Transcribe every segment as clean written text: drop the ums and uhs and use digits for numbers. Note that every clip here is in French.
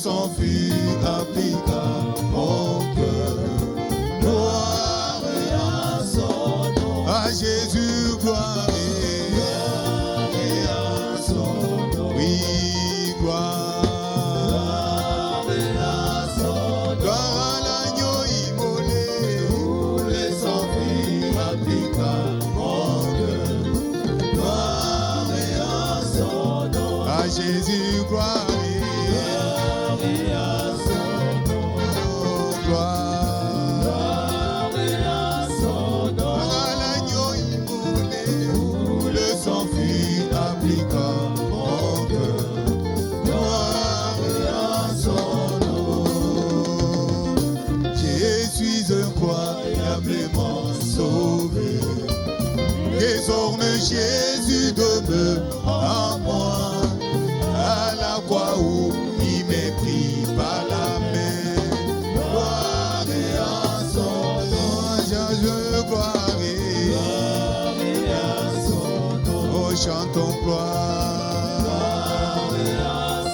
sang fut appliqué à mon cœur. Gloire à son nom. À Jésus, gloire à son nom. Oui, gloire à son nom. Gloire à l'agneau immolé, où le sang fut appliqué à mon cœur. Gloire à son nom. À Jésus, gloire. Désormais Jésus demeure en moi, à la croix où il m'est pris par la main. Gloire à son nom, je gloire à son nom. Oh, chantons gloire à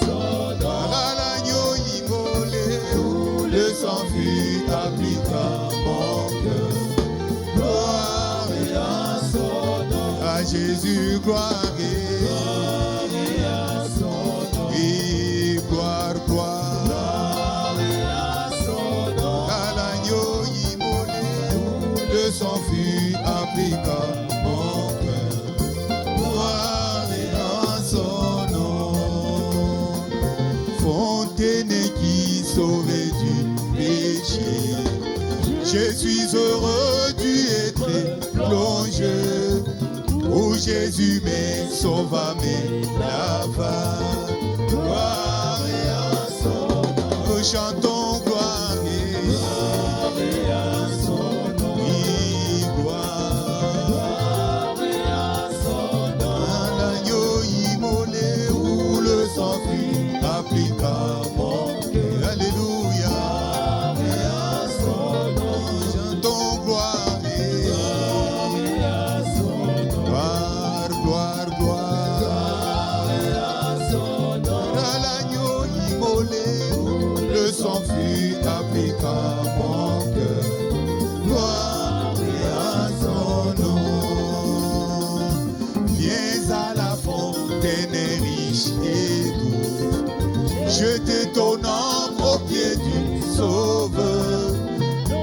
son nom. À l'agneau immolé où le sang fut appliqué à mon cœur. Jésus, gloire à son nom. Et gloire à son nom. À l'agneau immolé, le sang fut appliqué à mon cœur. Gloire à son nom. Fontaine qui sauvait du péché, je suis heureux d'y être plongé. Où Jésus me sauva, me lava. Gloire à son nom. Chantons gloire à son nom. Oui, gloire à son nom. À l'agneau immolé où le sang fut appliqué à mon cœur. Alléluia. À son nom. Chantons gloire. Sang fut appliqué à mon cœur. Gloire à son nom. Viens à la fontaine riche et douce, jeter ton âme au pied du Sauveur.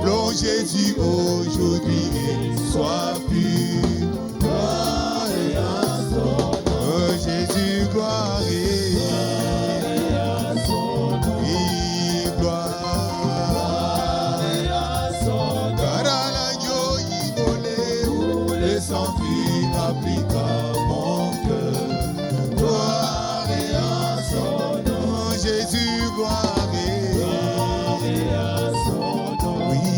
Plonge Jésus aujourd'hui et sois pur. Gloire à son nom. Jésus, gloire à son nom. Sang fut appliqué à mon cœur. Gloire à son nom. Jésus, gloire à son nom. Oui,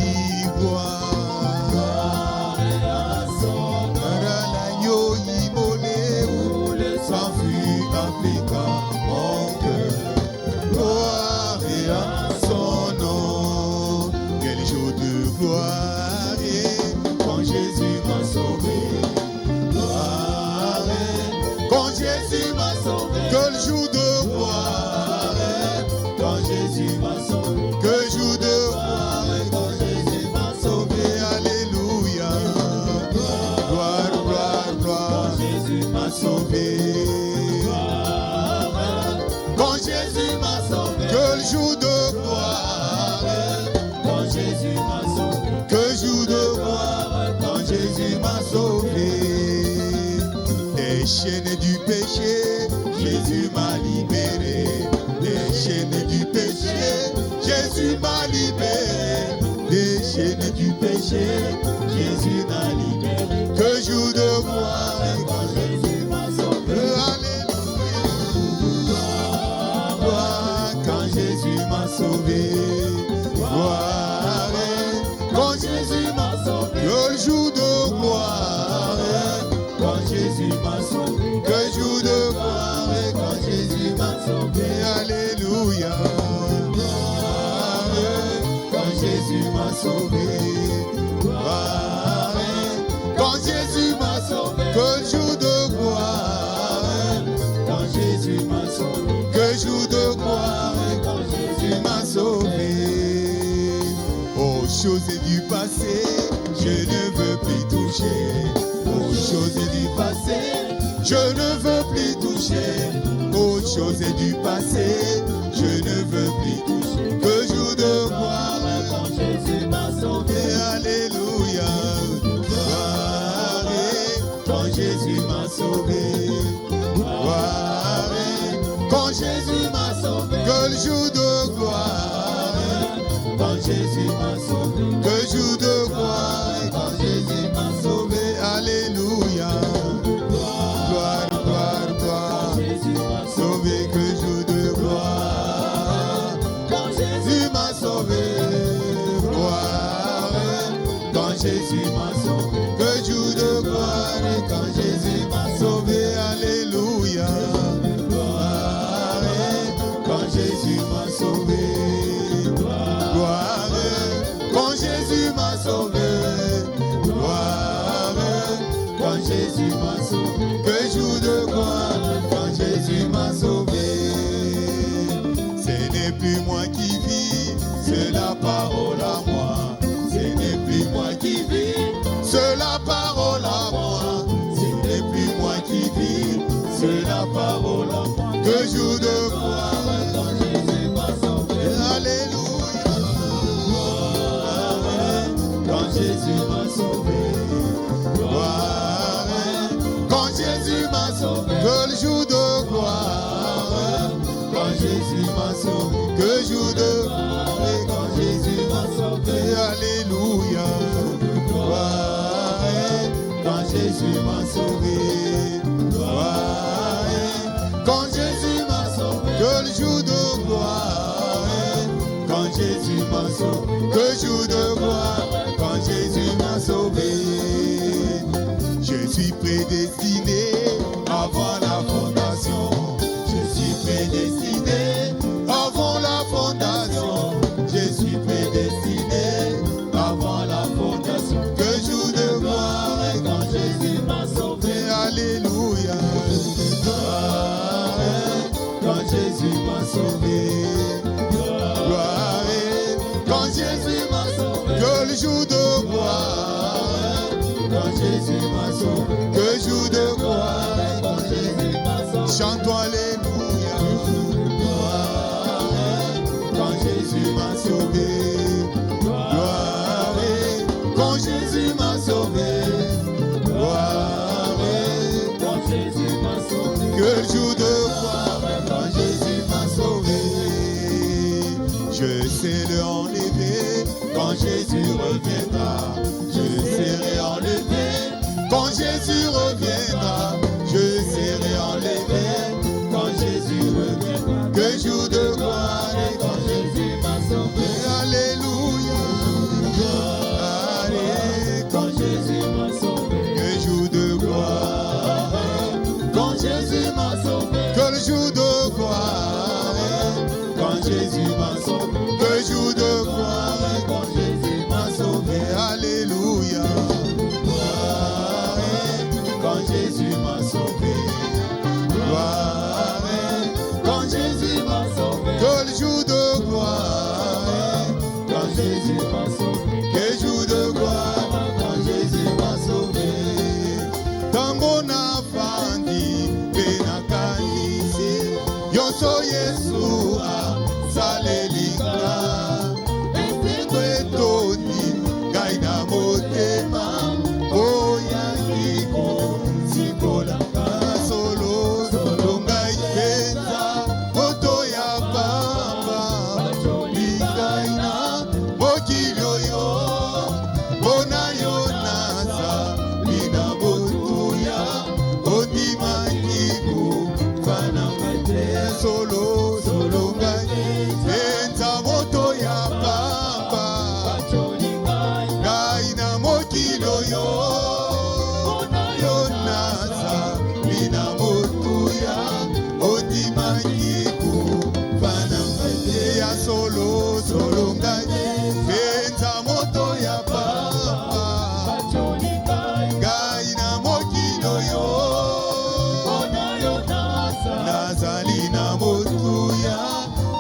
gloire à son nom. À l'agneau immolé où le sang fut appliqué à mon cœur. Gloire à son nom. Quel jour de gloire quand Jésus m'a sauvé. Quand Jésus m'a sauvé, que le jour de gloire. Quand Jésus m'a sauvé, que jour de gloire. Quand Jésus m'a sauvé, alléluia. Gloire, gloire, gloire. Quand Jésus m'a sauvé. Quand Jésus m'a sauvé, que le jour de gloire. Quand Jésus m'a sauvé, que jour de gloire. Quand Jésus m'a sauvé. Des chaînes du péché, Jésus m'a libéré. Des chaînes du péché, Jésus m'a libéré. Des chaînes du péché, Jésus m'a libéré. Que jour de gloire quand Jésus m'a sauvé. Alléluia. Gloire quand Jésus m'a sauvé. Gloire quand Jésus m'a sauvé. Que jour de gloire quand Jésus m'a sauvé. Que jour de gloire quand Jésus m'a sauvé. Alléluia. Gloire quand Jésus m'a sauvé. Gloire quand Jésus m'a sauvé. Que jour de gloire quand Jésus m'a sauvé. Que jour de gloire quand Jésus choses du passé, je ne veux plus toucher. Aux choses du passé, je ne veux plus toucher. Aux choses du passé, je ne veux plus toucher. Que jour de gloire quand Jésus m'a sauvé. Alléluia. Gloire quand Jésus m'a sauvé. Gloire quand Jésus m'a sauvé. Que le jour de gloire quand Jésus m'a sauvé. Que jour de gloire quand Jésus m'a sauvé. Alléluia. Gloire, gloire, gloire. Sauvé, que jour de gloire quand Jésus m'a sauvé. Gloire quand Jésus m'a sauvé. Que jour de gloire quand Jésus m'a sauvé. Alléluia. Gloire quand Jésus m'a sauvé. Gloire quand Jésus m'a sauvé. Gloire quand Jésus m'a sauvé. Que jour de gloire quand Jésus m'a sauvé. Ce n'est plus moi qui vis, c'est la parole à moi. Ce n'est plus moi qui vis, c'est la parole à moi. Ce n'est plus moi qui vis, c'est la parole à moi. Que jour de gloire quand Jésus m'a sauvé. Alléluia. Gloire quand Jésus m'a sauvé. Gloire quand Jésus m'a sauvé. Que le jour de gloire quand Jésus m'a sauvé. Que jour de gloire quand Jésus m'a sauvé. Alléluia. Gloire quand Jésus m'a sauvé. Gloire quand Jésus m'a sauvé. Que le jour de gloire quand Jésus m'a sauvé. Que jour de gloire quand Jésus m'a sauvé. Je suis prédestiné avant la fondation. Je suis prédestiné avant la fondation. Je suis prédestiné avant la fondation. Que jour de gloire quand Jésus m'a sauvé. Alléluia. Gloire quand Jésus m'a sauvé. Gloire quand Jésus m'a sauvé. Que le jour de gloire quand Jésus m'a sauvé. Que jour de gloire quand Jésus m'a sauvé. Chantons alléluia. Gloire quand Jésus m'a sauvé. Gloire quand Jésus m'a sauvé. Gloire quand Jésus m'a sauvé. Que jour de gloire quand Jésus m'a sauvé. Je sais le enlever quand Jésus reviendra. Je serai enlevé quand Jésus reviendra. Je serai enlevé quand Jésus reviendra. Que jour de gloire quand Jésus m'a sauvé. Alléluia. Allez, quand Jésus m'a sauvé. Que jour de gloire quand Jésus m'a sauvé. Que le jour de gloire quand Jésus m'a sauvé. Que jour de gloire quand Jésus m'a sauvé. Alléluia. Quand Jésus m'a sauvé. Gloire quand Jésus m'a sauvé. Que le jour de gloire quand Jésus m'a sauvé. Que jour de gloire quand Jésus m'a sauvé. Tango na fandi pena kanisi yonso Yeshua salelinga ekwetoni gaina motema oyangiko sikola solo solo ngai penza moto ya pamba lingaina mokili oyo bona yo nasa lina botuya otimanyiku fana mate solo solo ngai penza moto ya pamba ngai na mokili oyo solo solo ngai penza moto ya papa ngai na mokili oyo nazali na motuya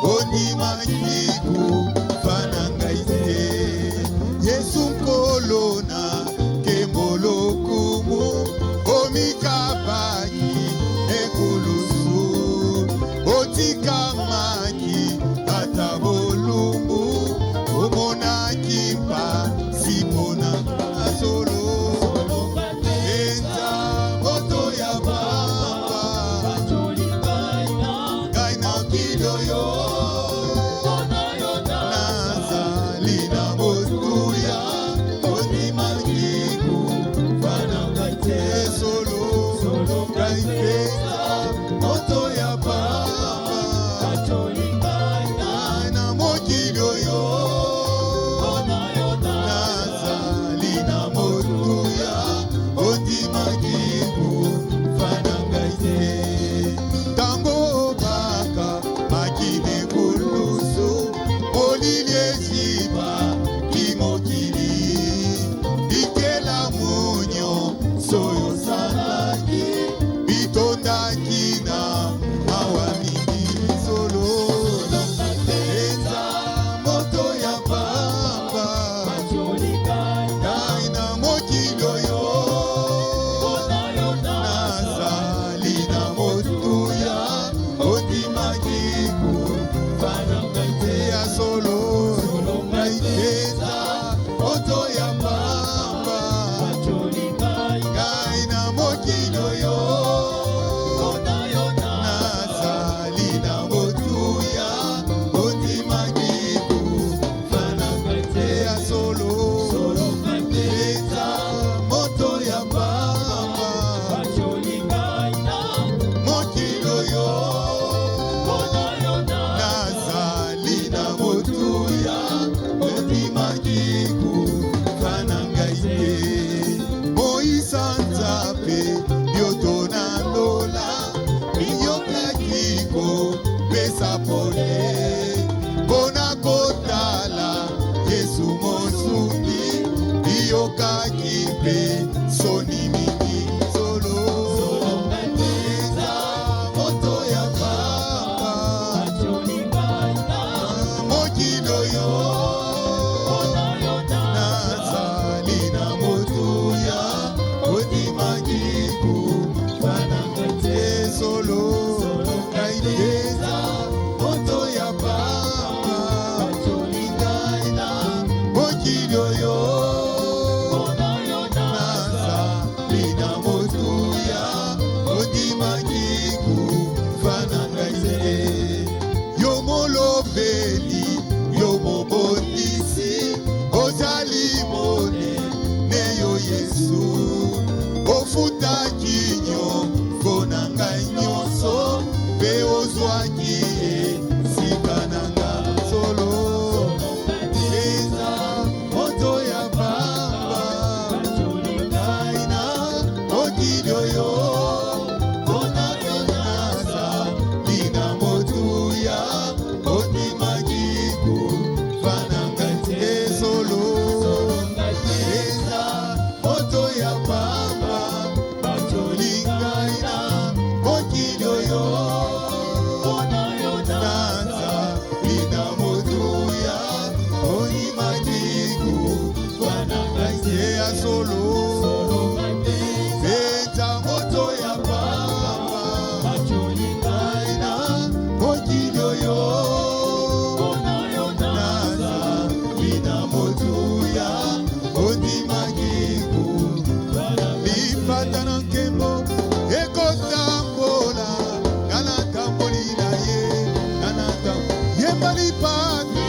ondimaki kufana ngai te solo naipeza moto ya pamba ngai na mokili oyo nazali na motuya ondimaki kufana te ya solo naipeza moto ya pamba mokili oyo nazali na motuya ondimaki kufana ngai te moisa nzambe yoto na lola miyokaki kopesa pole mpona kotala yesu mosungi iyokaki mpe soni mingi solo eza moto ya pamba mokili oyo nazali na motuya ondimaki kufana te solo ngai eza moto ya pamba ngai na mokili oyo nazali na motuya ondimaki kufana ngai te yo molobeli yo mobondisi ozali monene yo yesu ofutaki nyongo na ngai nyonso mpe ozwaki esika na nga solo eza moto ya pamba ngai na mokili oyo nazali na motuya ondimaki kufana ngai te solo eza moto ya pamba ngai na mokili oyo nazali na motuya ondimaki kufana ngai te ya solo eza moto ya pamba ngai na mokili oyo nazali na motuya ondimaki kufana lipata na nkembo ekotambola nga natamboli na ye yemba lipata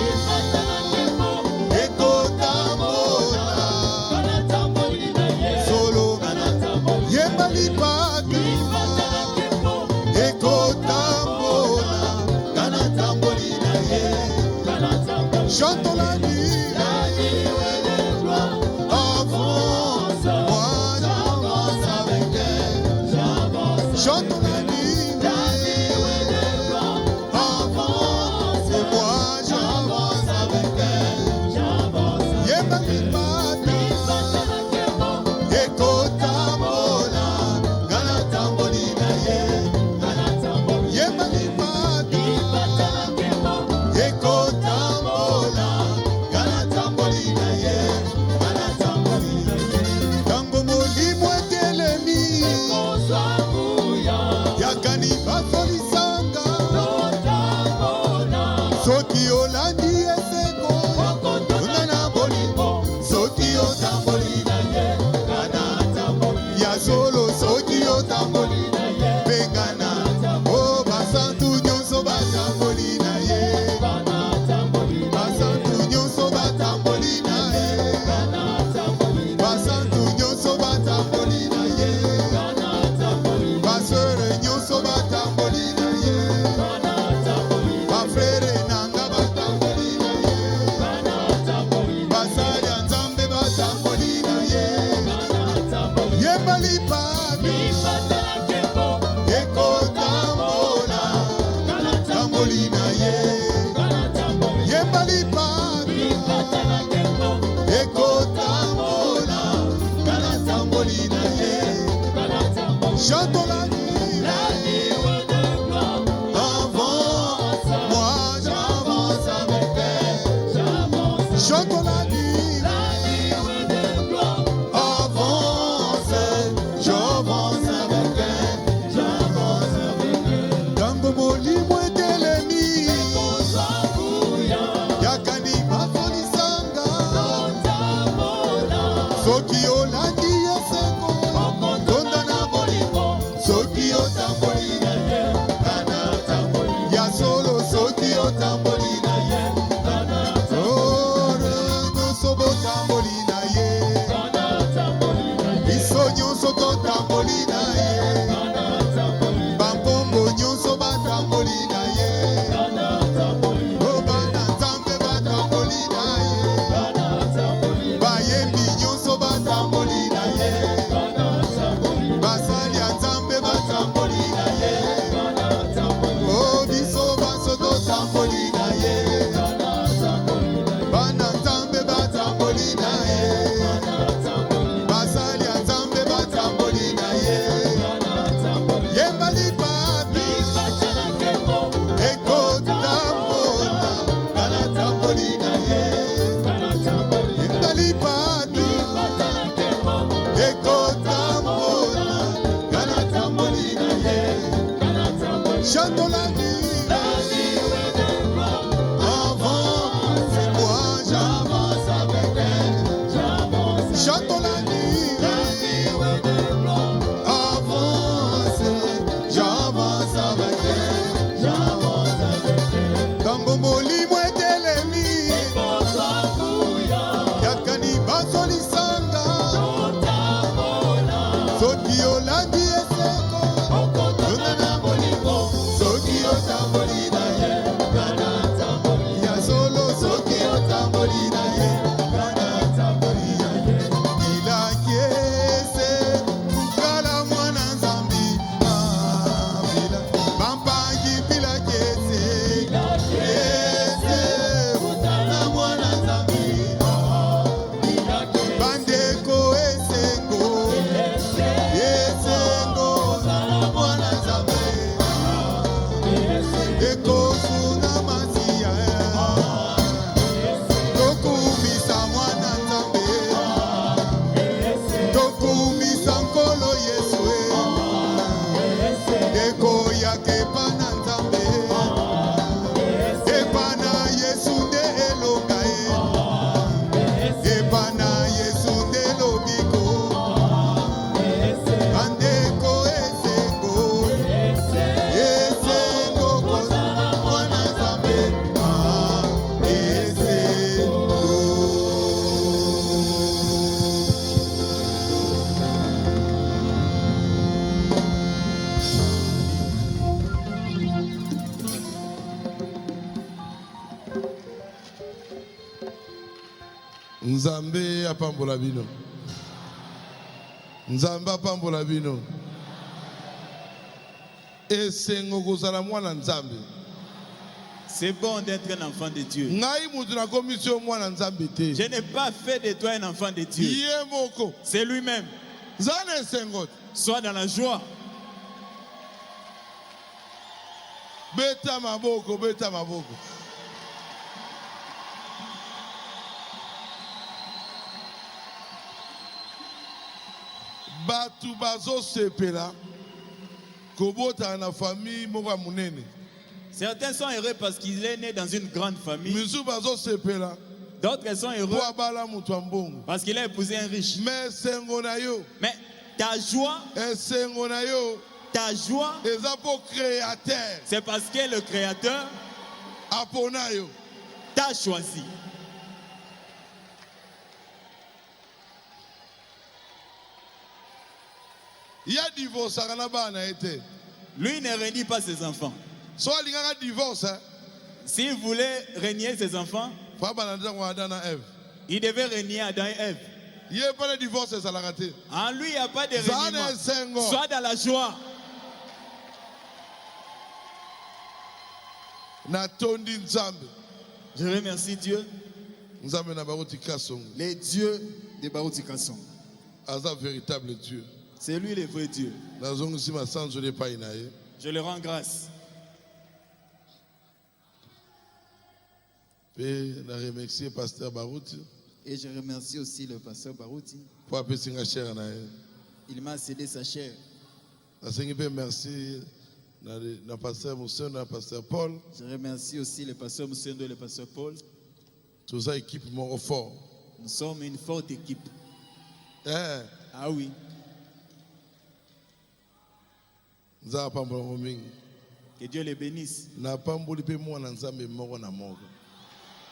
ekotambola solo yemba lipata ekotambola nga natamboli na ye chante la nuit avance moi j'avance avec elle chante la nuit avance moi j'avance avec elle yemba lipata ekotambola nga natamboli na ye yemba lipata ekotambola yakani bazolisanga soki olandi esengo tonda na bolingo soki otamboli na ye kana tamboli ya solo soki otamboli na ye kana tamboli nyonso botamboli na ye kana tamboli na ye biso nyonso totamboli na ye kana tamboli bampombo nyonso batamboli na ye kana tamboli bana nzambe batamboli na ye kana tamboli bayembi nyonso batamboli na ye kana tamboli basali ya nzambe batamboli na ye kana tamboli o biso baso totamboli na ye kana tamboli bana nzambe batamboli na ye kana tamboli basali ya nzambe batamboli na ye kana tamboli yemba lipata ekotambola kana tamboli na ye kana tamboli yemba lipata ekotambola kana tamboli na ye kana tamboli chantons la vie avant c'est moi j'avance avec elle chantons la vie avance j'avance avec elle tango molimo etelemi yakani bazolisanga soki olandi esengo tonda na bolingo soki otamboli na ye kana tamboli ya solo soki otamboli na ye kana tamboli na ye ilakiese kala mwana nzambi bila bampangi bilakiese ese na mwana nzambi bandeko esengo esengo na mwana nzambe ekosuna masiya tokumisa mwana nzambe tokumisa nkolo yesu ekoyaka epana nzambe epana yesu nde elonga epana yesu nde lobiko bandeko esengo esengo kozala mwana nzambe esengo Nzambe apambola bino. Nzambe apambola bino. Esengo kozala mwana nzambe. C'est bon d'être un enfant de Dieu. Ngai mutu na komisio mwana nzambe te. Je n'ai pas fait de toi un enfant de Dieu. Ye moko. C'est lui-même. Zana esengo. Sois dans la joie. Beta maboko, beta maboko. Batu bazo sepela kobota na famille moko ya munene. Certains sont heureux parce qu'il est né dans une grande famille. Misu bazo sepela D'autres sont heureux po abala mutu ya mbongo. parce qu'il a épousé un riche. Mais esengo na yo, Mais ta joie, esengo na yo eza po créateur c'est parce que le Créateur apona yo. t'a choisi. Ya divorce kana bana ete. Lui ne renie pas ses enfants. So alingaka divorce, S'il voulait renier ses enfants, fa bana ndango Adam na Ève. il devait renier Adam et Ève. Yé pas de divorce ezalaka te. En lui, il n'y a pas de Zana esengo. reniement. Sois dans la joie. Na tondi nzambe. Je remercie Dieu, Nzambe na baruti kasongo. les dieux de Baruti Kasson. Aza véritable Dieu. C'est lui le vrai Dieu. Nazongisi masanzo de pa inaye. Je le rends grâce. Et na remercier pasteur Baruti Et je remercie aussi le pasteur Baruti. pour apesinga cher na ye. Il m'a cédé sa chair. Nasengi pe merci na pasteur Moussendo na pasteur Paul. Je remercie aussi le pasteur Moussendo et le pasteur Paul. Tout ça équipe mon fort. Nous sommes une forte équipe. Eh, Ah oui. nous avons pas de Que Dieu les bénisse. n'a pas mboli moi na nzambe moko na moko.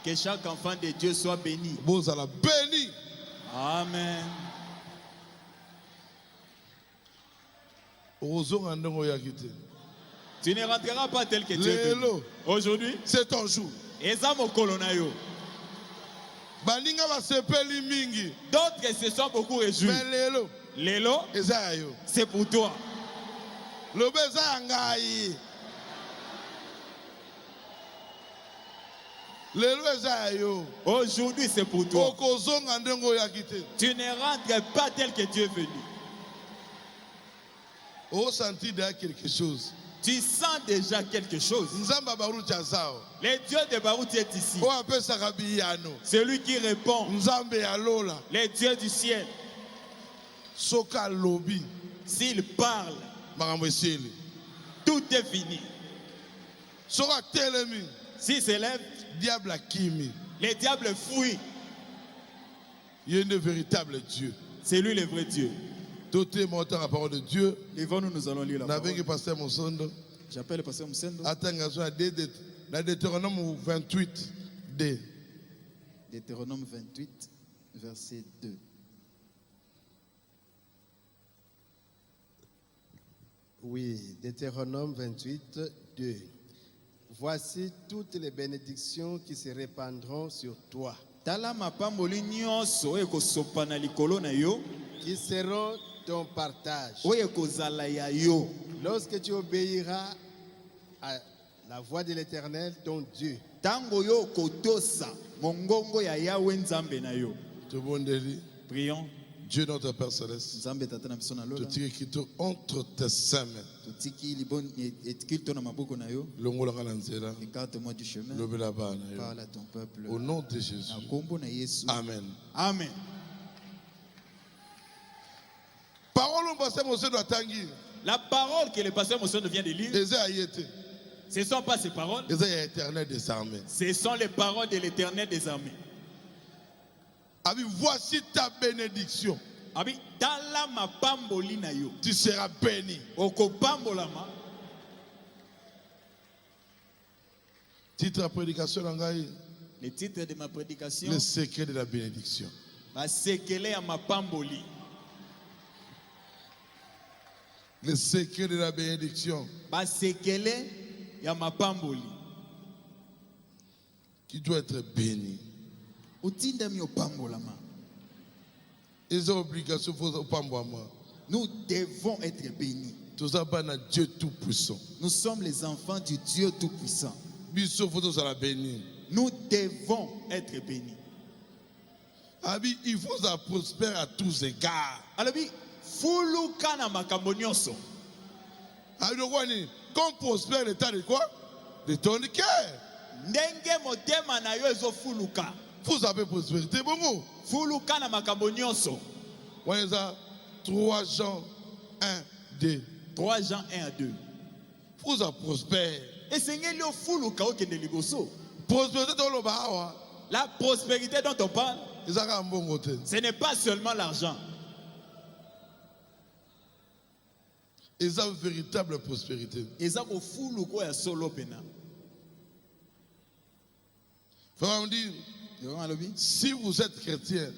Que chaque enfant de Dieu soit béni. Vous allez béni. Amen. Ozonga ndongo ya kite. Tu ne rentreras pas tel que tu es venu. Lelo, Aujourd'hui, c'est ton jour. eza mokolo na yo. Baninga ba sepeli mingi. D'autres se sont beaucoup réjouis. Mais lelo, Lelo, eza yo. c'est pour toi. Lobe eza ngai. Lelo eza yo. Aujourd'hui, c'est pour toi. Okozonga ndongo ya kite. Tu ne rentres pas tel que tu es venu. O senti déjà quelque chose. Tu sens déjà quelque chose. Nzamba baruti azao. Le Dieu de Baruch est ici. O apesa kabiyano. Celui qui répond. Nzambe alola. Le Dieu du ciel. Soka lobi. S'il parle, Makambo esili. tout est fini. Soka telemi. S'il s'élève, Diable a kimi. le diable fuit. Il y a un véritable Dieu. C'est lui le vrai Dieu. Tout est montant à la parole de Dieu. Levons-nous, nous allons lire la N'avez que parole. pasteur Mosondo. J'appelle le pasteur Moussendo. Attention à Deutéronome 28 D. Deutéronome 28, verset 2. Oui, Deutéronome 28, 2. Voici toutes les bénédictions qui se répandront sur toi, Tala mapamboli nyonso ekosopa na likolo na yo, qui seront ton partage. oyo ekozala ya yo. Lorsque tu obéiras à la voix de l'Éternel, ton Dieu, Tango yo kotosa mongongo ya Yahweh nzambe na yo. Tout le monde dit, Prions. Dieu notre Père Céleste, Nzambe tata na biso na te lola. tire Kito entre tes seins. Totiki libon etikili to na maboko na yo. Longo la nzela, Écarte-moi du chemin. lobe la bas na yo. Parle à ton peuple. Au nom de Jésus. Na kombo na Yesu. Amen. Amen. Parole au pasteur Mosondo atangi. La parole que le pasteur Moussendo vient de lire, Eza ayete. ce ne sont pas ces paroles, Eza ya éternel des armées. ce sont les paroles de l'Éternel des armées. Abi, voici ta bénédiction. Abi, tala mapamboli na yo. Tu seras béni. Okopambolama. Titre de prédication d'Angaï, Le titre de ma prédication, le secret de la bénédiction. Basekele ya mapamboli. Le secret de la bénédiction Basekele ya mapamboli. qui doit être béni. Utinda mi opambolama. Les obligations faut pas moi. Nous devons être bénis. Tout ça par Dieu tout puissant. Nous sommes les enfants du Dieu Tout-Puissant. Biso faut ça la bénir. Nous devons être bénis. Abi, il faut ça prospère à tous égards. Alobi, fuluka na makambo nyonso. Abi donc wani, comme prospère l'état de quoi? De ton cœur. Ndenge motema na yo ezo fuluka. Vous avez prospérité bon. Fuluka na makambo nyonso. Wani ça 3 Jean 1 2. 3 Jean 1 à 2. Vous ça prospère. Esengeli ofuluka okende liboso. Prospérité dans le bas. La prospérité dont on parle, Ils ont un bon côté. ce n'est pas seulement l'argent. Ils ont une véritable prospérité. Eza kofuluka ya solo pena. Frère, on dit, Yoron alobi, si vous êtes chrétien,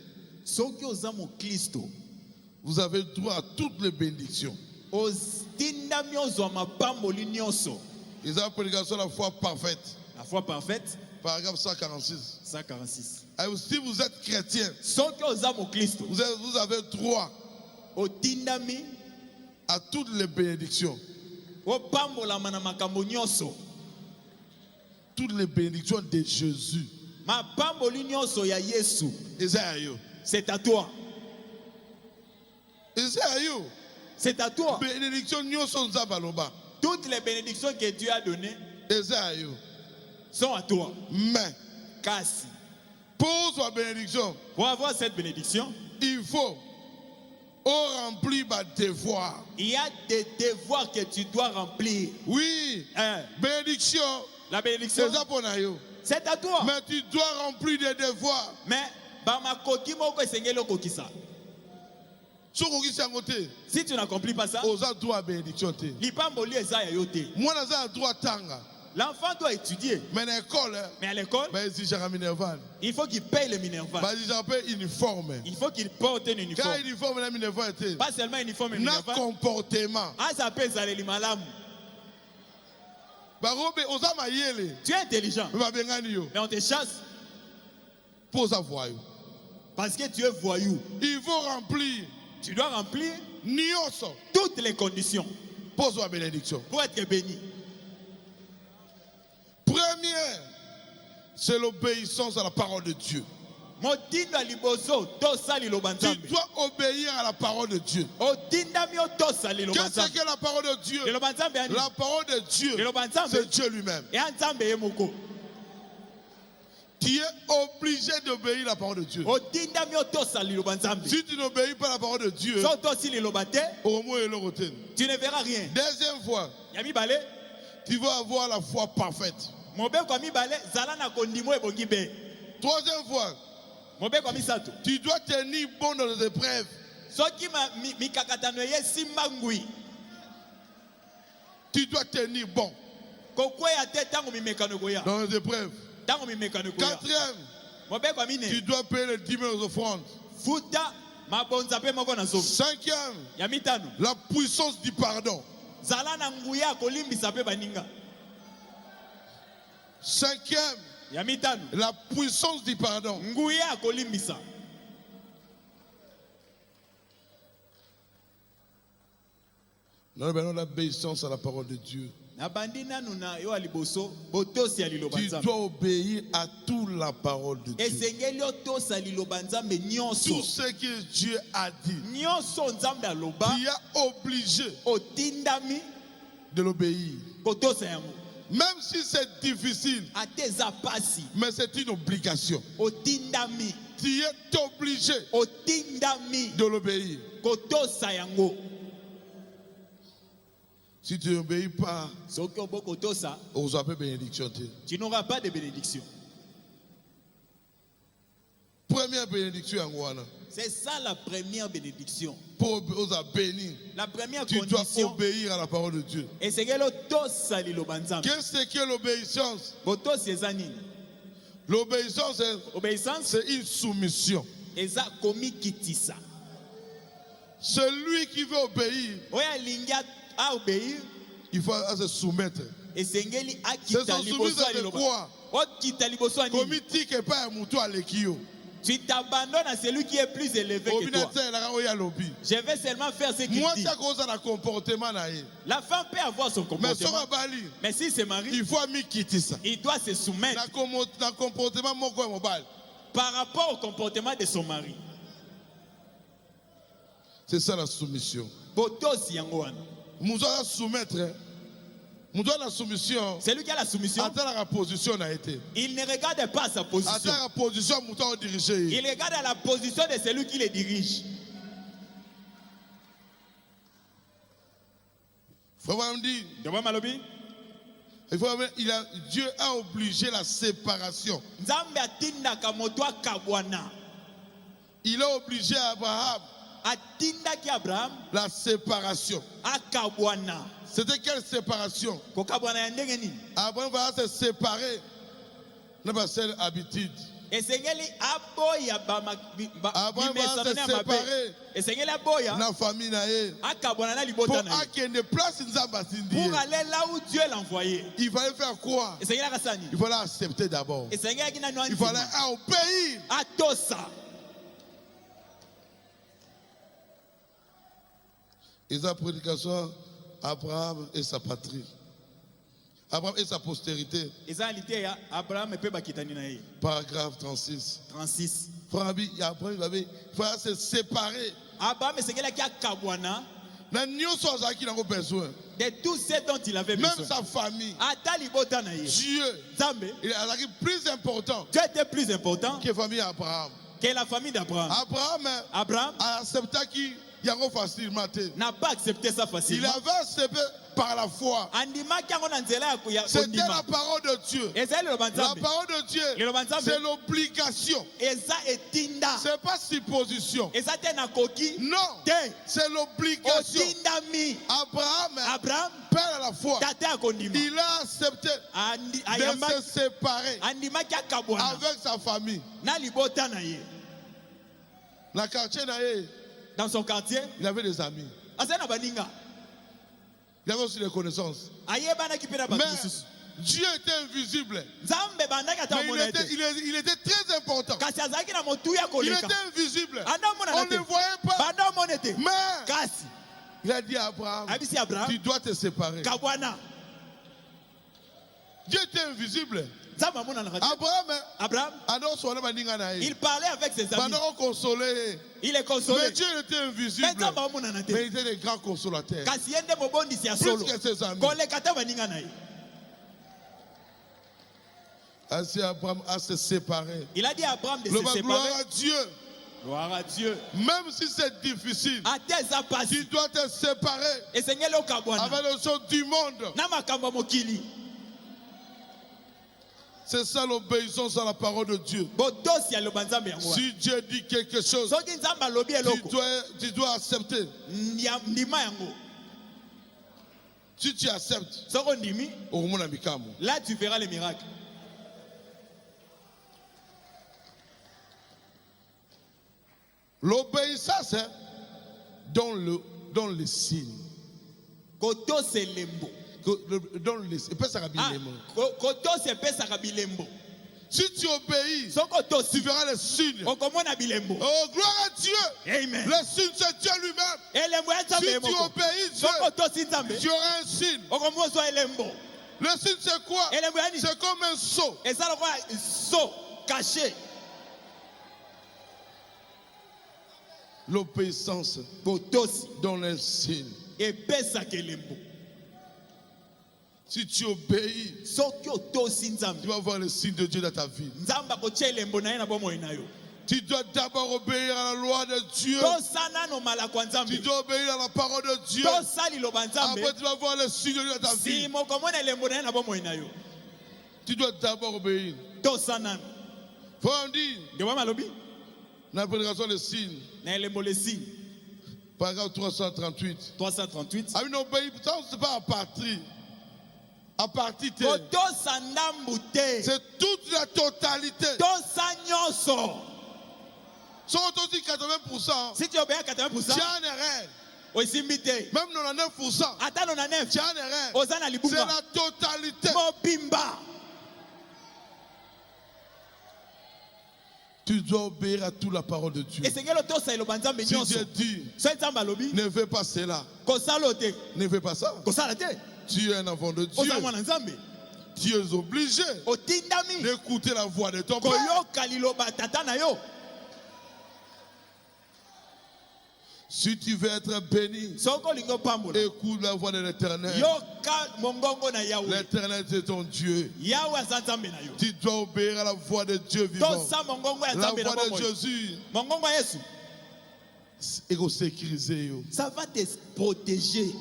soki oza mo Kristo, vous avez droit à toutes les bénédictions. otindami ozwa mapamboli nyonso. Ils ont une prédication la foi parfaite. La foi parfaite, Paragraphe 146. 146. Et si vous êtes chrétien, Soki oza mo Kristo, vous avez droit otindami à toutes les bénédictions. opambolama na makambo nyonso. Toutes les bénédictions de Jésus. Mapamboli nyonso ya Yesu, Esaïe. c'est à toi. Esaïe. C'est à toi. Bénédiction nyonso nzabaloba. Toutes les bénédictions que Dieu a données Esaïe. sont à toi. Mais Kasi, pour la bénédiction, pour avoir cette bénédiction, il faut remplir ma devoir. il y a des devoirs que tu dois remplir. Oui. Hein, Bénédiction. la bénédiction, C'est ça pour nous. C'est à toi. Mais tu dois remplir des devoirs. Mais bamakoki moko esengeli okokisa. Si tu n'accomplis pas ça, lipamboli eza ya yo te. L'enfant doit étudier. Mais à l'école, il faut qu'il paye le Minerval. Il faut qu'il porte un uniforme. Pas seulement un uniforme, mais un uniforme. Comportement. Ça peut aller malamu. Tu es intelligent. Mais on te chasse. Parce que tu es voyou. Il faut remplir. Tu dois remplir toutes les conditions pour être béni. Première, c'est l'obéissance à la parole de Dieu. Tu dois obéir à la parole de Dieu. Qu'est-ce que la parole de Dieu? La parole de Dieu, c'est Dieu lui-même. Tu es obligé d'obéir à la parole de Dieu. Si tu n'obéis pas à la parole de Dieu, tu ne verras rien. Deuxième fois, tu vas avoir la foi parfaite. Troisième fois, tu dois tenir bon dans les épreuves. Tu dois tenir bon dans les épreuves. Quatrième, tu dois payer les 10 000 offrandes. Cinquième, la puissance du pardon. Cinquième, la puissance du pardon. Nous avons l'obéissance à la parole de Dieu. Tu dois obéir à toute la parole de Dieu. Tout ce que Dieu a dit, tu es obligé de l'obéir. Même si c'est difficile, mais c'est une obligation. Tu es obligé de l'obéir. Si tu n'obéis pas, on s'appelle bénédiction. Tu n'auras pas de bénédiction. Première bénédiction, c'est ça la première bénédiction. Pour la première tu condition, dois obéir à la parole de Dieu. Qu'est-ce que l'obéissance? L'obéissance, c'est une soumission. Celui qui veut obéir, il faut se soumettre. C'est se soumettre avec quoi? Tu t'abandonnes à celui qui est plus élevé que toi. Je vais seulement faire ce qu'il dit. La femme peut avoir son comportement. Mais si c'est mari, il doit se soumettre par rapport au comportement de son mari. C'est ça la soumission. Nous doit soumettre. La soumission. Celui qui a la soumission, la position a été. Il ne regarde pas sa position. La position il regarde à la position de celui qui le dirige. Dieu a obligé la séparation. Il a obligé Abraham la séparation. C'était quelle séparation? Abraham va se séparer de sa seule habitude. Abraham va se séparer de la famille pour aller là où Dieu l'a envoyé. Il fallait faire quoi? Il fallait accepter d'abord. Il fallait obéir à tout ça. Et sa prédication, Abraham et sa patrie. Abraham et sa postérité. Paragraphe 36. Abraham, il fallait se séparer. De tout ce dont il avait besoin. Même sa famille. Dieu. Il a plus important. Dieu était plus important que la famille d'Abraham. Que la famille d'Abraham. Abraham a accepté qu'il n'a pas accepté ça facilement. Il avait accepté par la foi. C'était la parole de Dieu. La parole de Dieu, c'est l'obligation. C'est pas supposition. Non, c'est l'obligation. Abraham, père à la foi, il a accepté de se séparer avec sa famille. Dans son quartier, il avait des amis. Il avait aussi des connaissances. Mais Dieu était invisible. Mais il était très important. Il était invisible. On ne le voyait pas. Mais il a dit à Abraham, tu dois te séparer. Dieu était invisible. Abraham, il parlait avec ses amis. Il est consolé. Mais Dieu était invisible. Mais il était le grand consolateur. Plus que ses amis. Ainsi Abraham a se séparé. Il a dit à Abraham de se séparer. Gloire à Dieu. Gloire à Dieu. Même si c'est difficile, tu dois te séparer avec les choses du monde. C'est ça l'obéissance à la parole de Dieu. Si Dieu dit quelque chose, tu dois accepter. Si tu acceptes, là tu verras les miracles. L'obéissance dans le signe. Si tu obéis, tu verras les signes. Oh, gloire à Dieu. Amen. Le signe, c'est Dieu lui-même. Si tu obéis, tu auras un signe. Le signe, c'est quoi? C'est comme un sceau. Et ça, un sceau caché. L'obéissance dans le signe. Si tu obéis, tu vas voir le signe de Dieu dans ta vie. Tu dois d'abord obéir à la loi de Dieu. Tu dois obéir à la parole de Dieu. Après, tu vas voir le signe de Dieu dans ta vie. Tu dois d'abord obéir. Faut en dire. Dans la prédication des signes. Paragraphe 338. Ah, une obéissance, ce n'est pas à partir. À partir de. C'est toute la totalité. Si on te dit 80%, si tu obéis à 80%, tu as un erreur. Même 99%, tu as un erreur. C'est la totalité. Tu dois obéir à toute la parole de Dieu. Si Dieu dit, ne fais pas cela, ne fais pas ça. Tu es un enfant de Dieu. Tu es obligé d'écouter la voix de ton père. Si tu veux être béni, écoute la voix de l'Éternel. L'Éternel c'est ton Dieu. Tu dois obéir à la voix de Dieu vivant. La voix de Jésus. Ça va te protéger.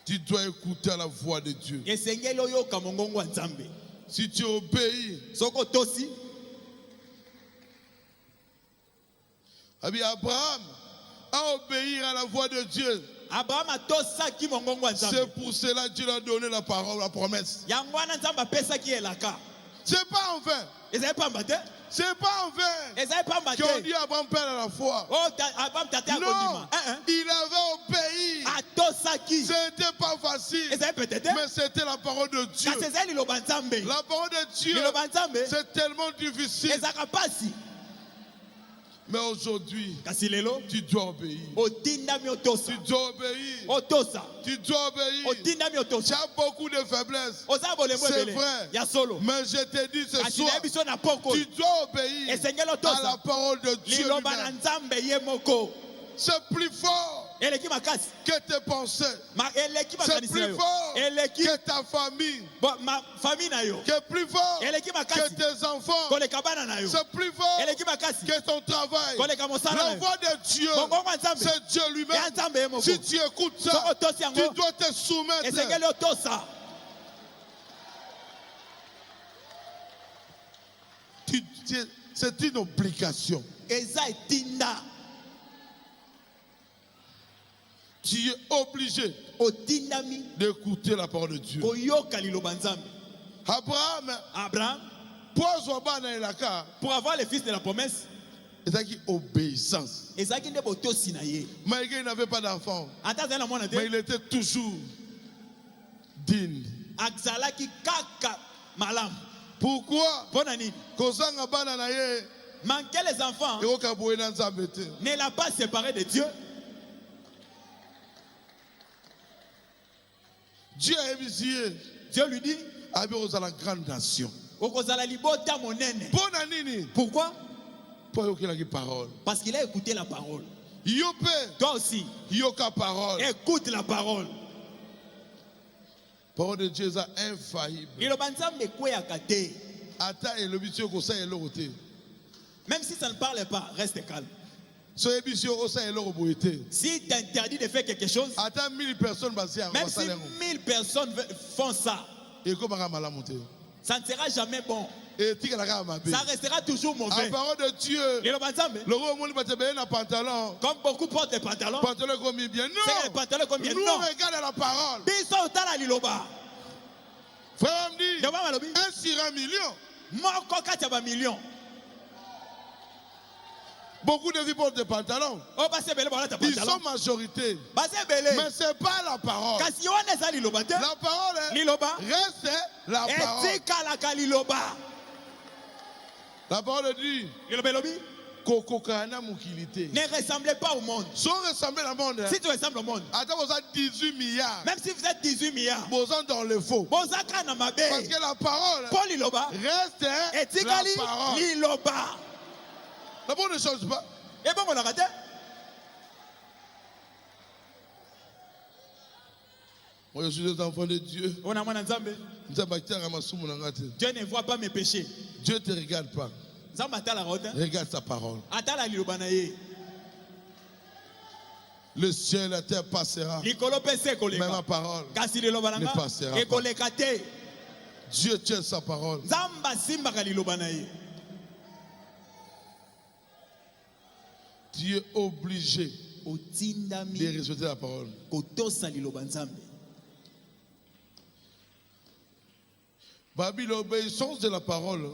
Tu dois écouter à la voix de Dieu. Si tu obéis, Abraham a obéi à la voix de Dieu. C'est pour cela que Dieu a donné la parole, la promesse. C'est pas en vain. C'est pas en vain qu'on dit Abraham père à la foi. Non, il avait obéi. Ce n'était pas facile, mais c'était la parole de Dieu. La parole de Dieu, c'est tellement difficile. Mais aujourd'hui, tu dois obéir. Tu dois obéir. Tu dois obéir. Tu as beaucoup de faiblesses. C'est vrai. Mais je te dis ce soir, tu dois obéir à la parole de Dieu. C'est plus fort que tes pensées. C'est plus fort que ta famille. C'est plus fort que tes enfants. C'est plus fort que ton travail. La voix de Dieu, c'est Dieu lui-même. Si tu écoutes ça, tu dois te soumettre. C'est une obligation. Tu es obligé d'écouter la parole de Dieu. Abraham, pour avoir les fils de la promesse, c'est obéissance. Malgré il n'avait pas d'enfant, mais il était toujours digne. Pourquoi? Manquer les enfants ne l'a pas séparé de Dieu. Dieu lui dit, à la grande nation. Pourquoi? Parole. Parce qu'il a écouté la parole. Toi aussi, écoute la parole. La parole de Dieu est infaillible. Même si ça ne parle pas, reste calme. Si tu interdis de faire quelque chose, même si 1000 personnes font ça, ça ne sera jamais bon. Ça restera toujours mauvais. La parole de Dieu, comme beaucoup portent des pantalons, c'est les pantalons combien? Nous regardons la parole. Frère me dit, 1 sur 1 million. Beaucoup de vie portent des pantalons. Ils sont majorité. Mais ce n'est pas la parole. La parole reste la parole. La parole dit, ne ressemblez pas au monde. Si tu ressembles au monde, 18 milliards, même si vous êtes 18 milliards, vous êtes dans le faux. Parce que la parole reste la parole. La parole ne change pas. Et bon, on l'a raté. Moi, je suis des enfants de Dieu. Dieu ne voit pas mes péchés. Dieu ne te regarde pas. Regarde sa parole. Le ciel et la terre passera. Mais ma parole ne passera pas. Dieu tient sa parole. Tu es obligé de respecter la parole. Babi, l'obéissance de la parole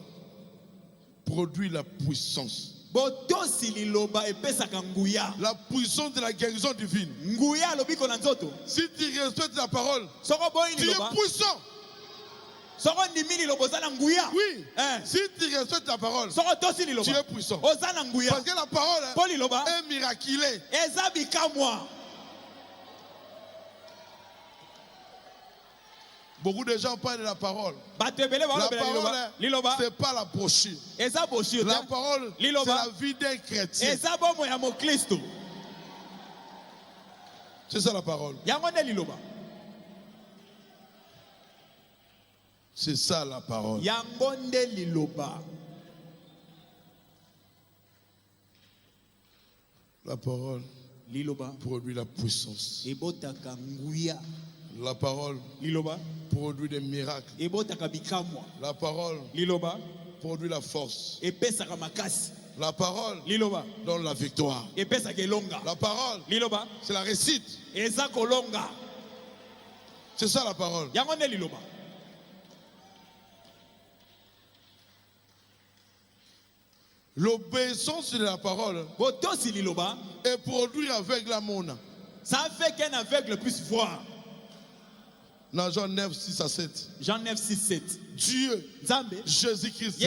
produit la puissance. La puissance de la guérison divine. Si tu respectes la parole, tu es puissant. Oui, si tu respectes la parole, tu es puissant. Parce que la parole est miraculée. Beaucoup de gens parlent de la parole. La parole, ce n'est pas la brochure. La parole, c'est la vie d'un chrétien. C'est ça la parole. C'est ça la parole. La parole produit la puissance. La parole produit des miracles. La parole produit la force. La parole donne la victoire. La parole, c'est la réussite. C'est ça la parole. L'obéissance de la parole est produite avec la mona. Ça fait qu'un aveugle puisse voir. Dans Jean 9, 6 à 7. Jean 9, 6, 7. Dieu, Jésus-Christ,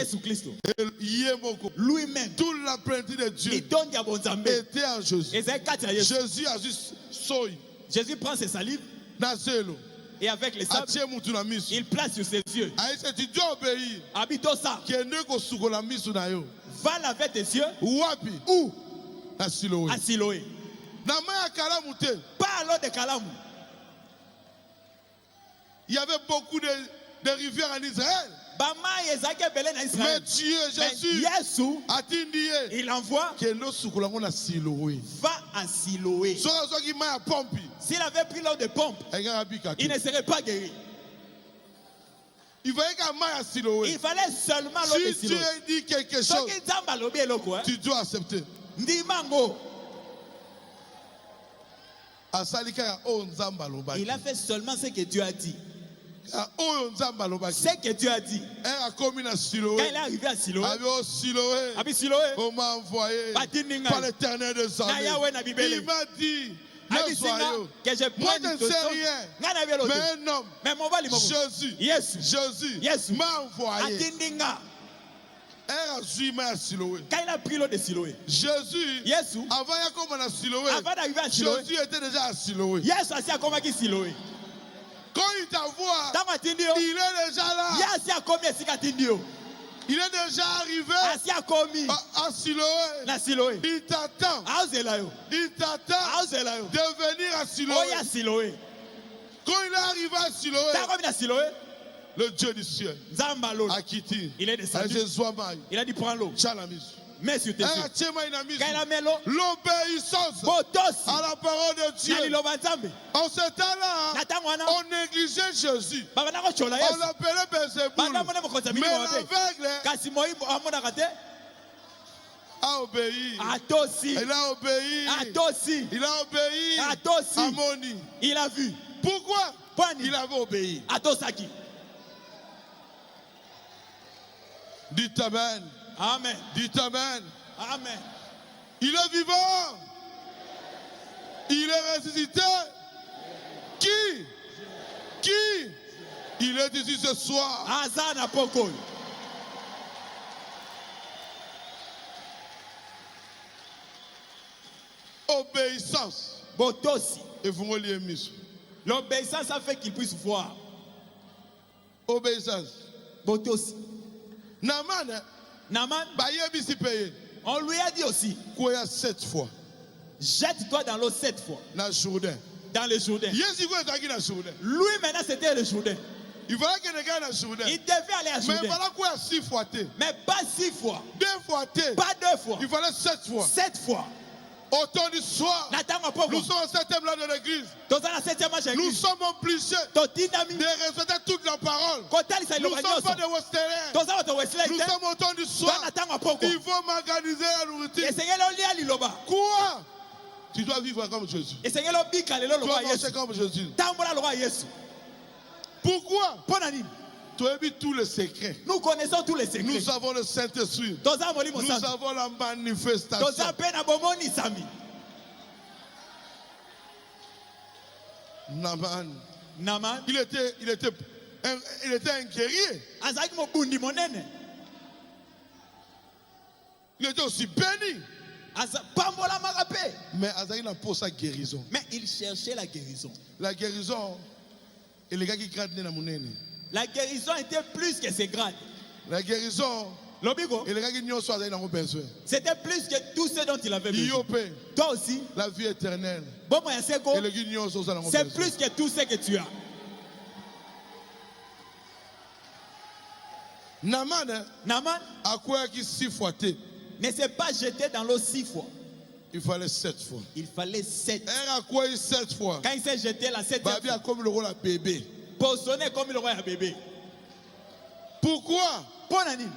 lui-même, toute la plénitude de Dieu était en Jésus. Jésus a juste soy. Jésus prend ses salives et avec les sables, il place sur ses yeux. Va laver tes yeux. Où? À Siloé. Pas à l'eau de Kalamu. Il y avait beaucoup de rivières en Israël. Mais Dieu, Jésus, il envoie, va à Siloé. S'il avait pris l'eau de pompe, il ne serait pas guéri. Il fallait seulement l'eau de Siloé. Si Dieu dit quelque chose, tu dois accepter. Il a fait seulement ce que Dieu a dit. Ce que Dieu a dit. Quand il est arrivé à Siloé, on m'a envoyé par l'Éternel des armées. Il m'a dit, que je moi je ne sais rien, mais un homme, Jésus m'a envoyé. Quand il a pris l'eau de Siloé, Jésus, avant d'arriver à Siloé, Jésus était déjà à Siloé. Quand il t'envoie, il est déjà là. Il est déjà arrivé à Siloé. Il t'attend. Il t'attend de venir à Siloé. Quand il est arrivé à Siloé, le Dieu du ciel a quitté. Il est descendu. Il a dit prends l'eau. Mets sur tes yeux. Quand il a mis l'eau, l'obéissance à la parole de Dieu. En ce temps-là, on négligeait Jésus. On l'appelait Belzéboul. Mais l'aveugle a obéi. Il a obéi. Il a obéi à Moni. Il a vu. Pourquoi? Il avait obéi. Dites Amen. Amen. Dites Amen. Amen. Il est vivant. Il est ressuscité. Qui? Il est ici ce soir. Azana Poko. Obéissance. Botosi. Et vous me liez mis. L'obéissance a fait qu'il puisse voir. Obéissance. Botosi. Naman. On lui a dit aussi. 7 fois. Jette-toi dans l'eau 7 fois. Dans le Jourdain. Dans le Jourdain. Lui maintenant c'était le Jourdain. Il fallait que les gars dans le Jourdain. Il devait aller à Jourdain. Mais voilà quoi 6 fois. Mais pas 6 fois. 2 fois. Pas 2 fois. Il fallait 7 fois. 7 fois. Au temps du soir, nous sommes au 7e là de l'église. Nous sommes obligés de respecter toute la parole. Nous ne sommes pas des Westériens. Nous sommes au temps du soir. Il faut m'organiser la nourriture. Quoi? Tu dois vivre comme Jésus. Tu dois marcher comme Jésus. Pourquoi? Tu as vu tous les secrets. Nous connaissons tous les secrets. Nous avons le Saint-Esprit. Nous avons la manifestation. Naman. Il était un guerrier. Il était aussi béni. Mais Azaï n'a pas sa guérison. Mais il cherchait la guérison. La guérison, et les gars qui gradent dans mon nez. La guérison était plus que ses grades. La guérison, et les gars qui n'ont pas besoin. C'était plus que tout ce dont il avait besoin. Toi aussi. La vie éternelle. C'est plus que tout ce que tu as. Naman a quoi qui 6 fois. Ne s'est pas jeté dans l'eau 6 fois. Il fallait 7 fois. Il fallait 7. A quoi 7 fois. Quand il s'est jeté la 7e fois. Comme le rôle à bébé. Positionné comme le roi à bébé. Pourquoi? Bonani.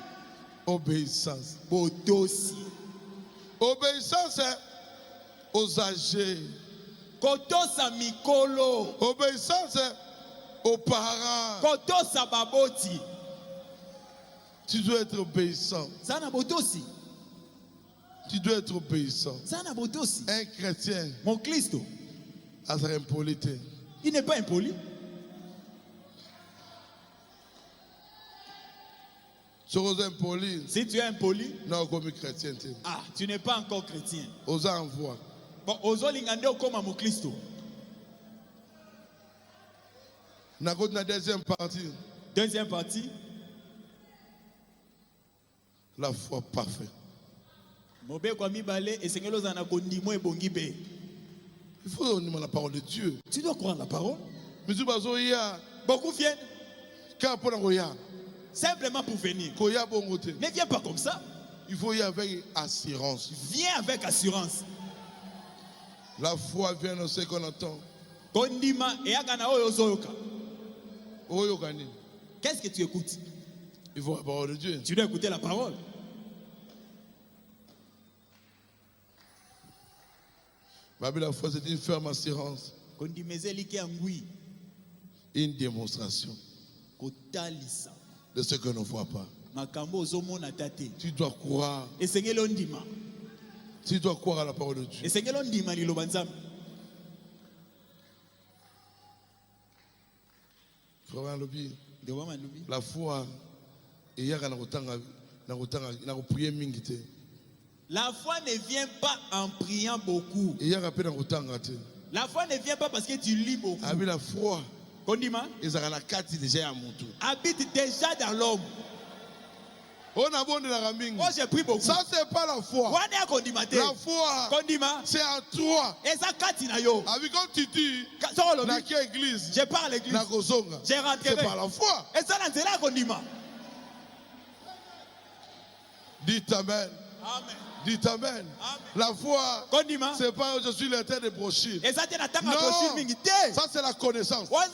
Obéissance. Bodosi. Obéissance aux âgés. Kotosa mikolo. Obéissance aux parents. Kotosa baboti. Tu dois être obéissant. Sana bodosi. Tu dois être obéissant. Sana bodosi. Un chrétien. Mon Christ. A sa impolité. Il n'est pas impoli. Si tu es impoli, non, comme chrétien. Ah, tu n'es pas encore chrétien. Aux envois. Bon, aux olingande comme mon Christ. La deuxième partie. Deuxième partie. La foi parfaite. Il faut demander la parole de Dieu. Tu dois croire la parole. Beaucoup viennent simplement pour venir. Ne viens pas comme ça. Il faut y aller avec assurance. Viens avec assurance. La foi vient de ce qu'on entend. Qu'est-ce que tu écoutes? Il faut la parole de Dieu. Tu dois écouter la parole. La foi, c'est une ferme assurance. Une démonstration de ce que l'on ne voit pas. Tu dois croire. Tu dois croire à la parole de Dieu. La foi, la foi ne vient pas en priant beaucoup. La foi ne vient pas parce que tu lis beaucoup. La foi habite déjà dans l'homme. Oh, j'ai pris beaucoup. Ça, c'est pas la foi. La foi, c'est en toi. Quand tu dis, dans quelle église? Je pars à l'église. J'ai rentré. C'est pas la foi. Dites Amen. Amen. Dites Amen. La foi, c'est pas je suis l'éternel des brochures. Non, ça c'est la connaissance. La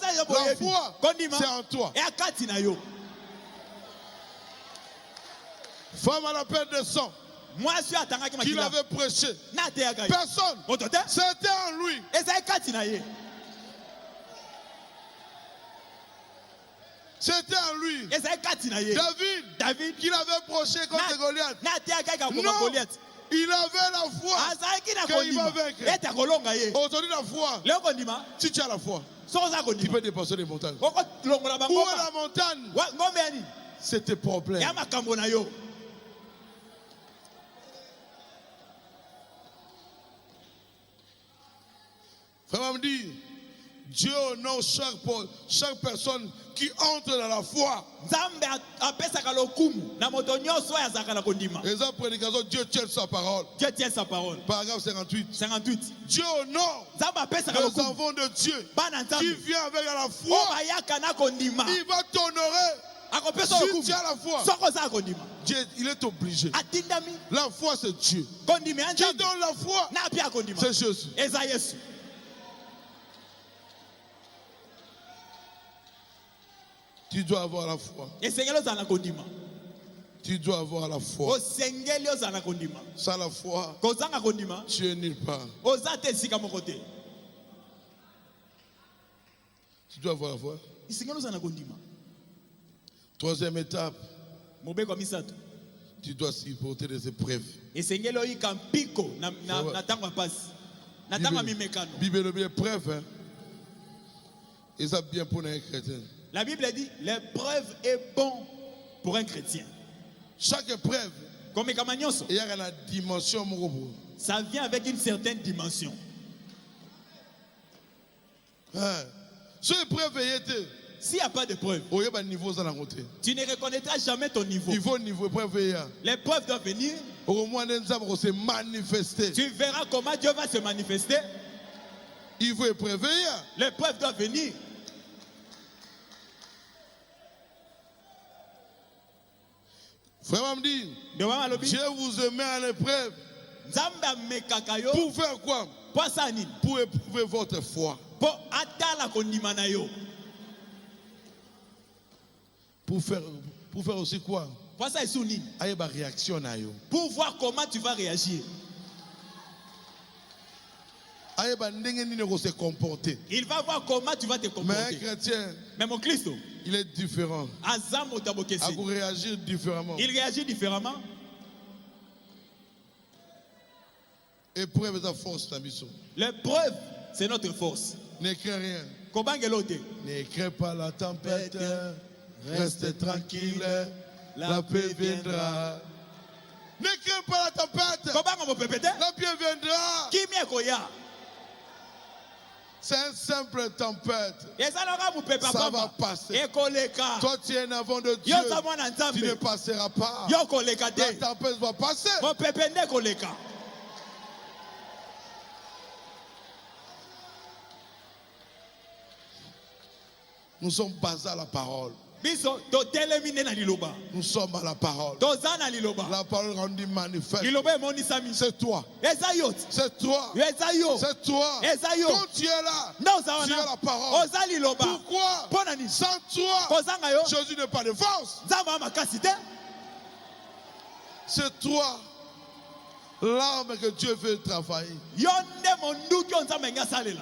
foi, c'est en toi. Femme à la peine de sang, qu'il avait prêché. Personne. C'était en lui. C'était en lui. David, qu'il avait prêché contre Goliath. Non, il avait la foi qu'il va vaincre. Aujourd'hui, la foi, si tu as la foi, tu peux dépasser les montagnes. Où est la montagne? C'est tes problèmes. Frère me dit, Dieu honore chaque personne qui entre dans la foi. Les hommes prédicateurs, Dieu tient sa parole. Paragraphe 58. Dieu honore les enfants de Dieu qui viennent avec la foi. Il va t'honorer. Si tu as la foi, Dieu, il est obligé. La foi, c'est Dieu. Qui donne la foi, c'est Jésus. Tu dois avoir la foi. Tu dois avoir la foi. Sans la foi, tu es nulle part. Tu dois avoir la foi. Troisième étape, tu dois supporter des épreuves. Bible est épreuve. Et ça bien pour un chrétien. La Bible dit l'épreuve est bon pour un chrétien. Chaque épreuve, il y a une dimension. Ça vient avec une certaine dimension. S'il n'y a pas d'épreuve, tu ne reconnaîtras jamais ton niveau. L'épreuve doit venir. Tu verras comment Dieu va se manifester. L'épreuve doit venir. Frère me dit, Dieu vous met en épreuve. Pour faire quoi? Pour éprouver votre foi. Pour faire aussi quoi? Pour voir comment tu vas réagir. Il va voir comment tu vas te comporter. Mais un chrétien, mais mon Christ, il est différent. Il réagit différemment. Il réagit différemment. Épreuve est la force. L'épreuve, c'est notre force. N'écris rien. N'écris pas la tempête. Reste tranquille. La paix viendra. N'écris pas la tempête. La paix viendra. C'est une simple tempête. Ça va passer. Toi, tu es un enfant de Dieu. Tu ne passeras pas. La tempête va passer. Nous sommes basés à la parole. Nous sommes à la parole. La parole rendue manifeste. C'est toi. C'est toi. C'est toi. Quand tu es là, tu as la parole. Pourquoi? Sans toi, Jésus n'est pas de force. C'est toi. L'arme que Dieu veut travailler.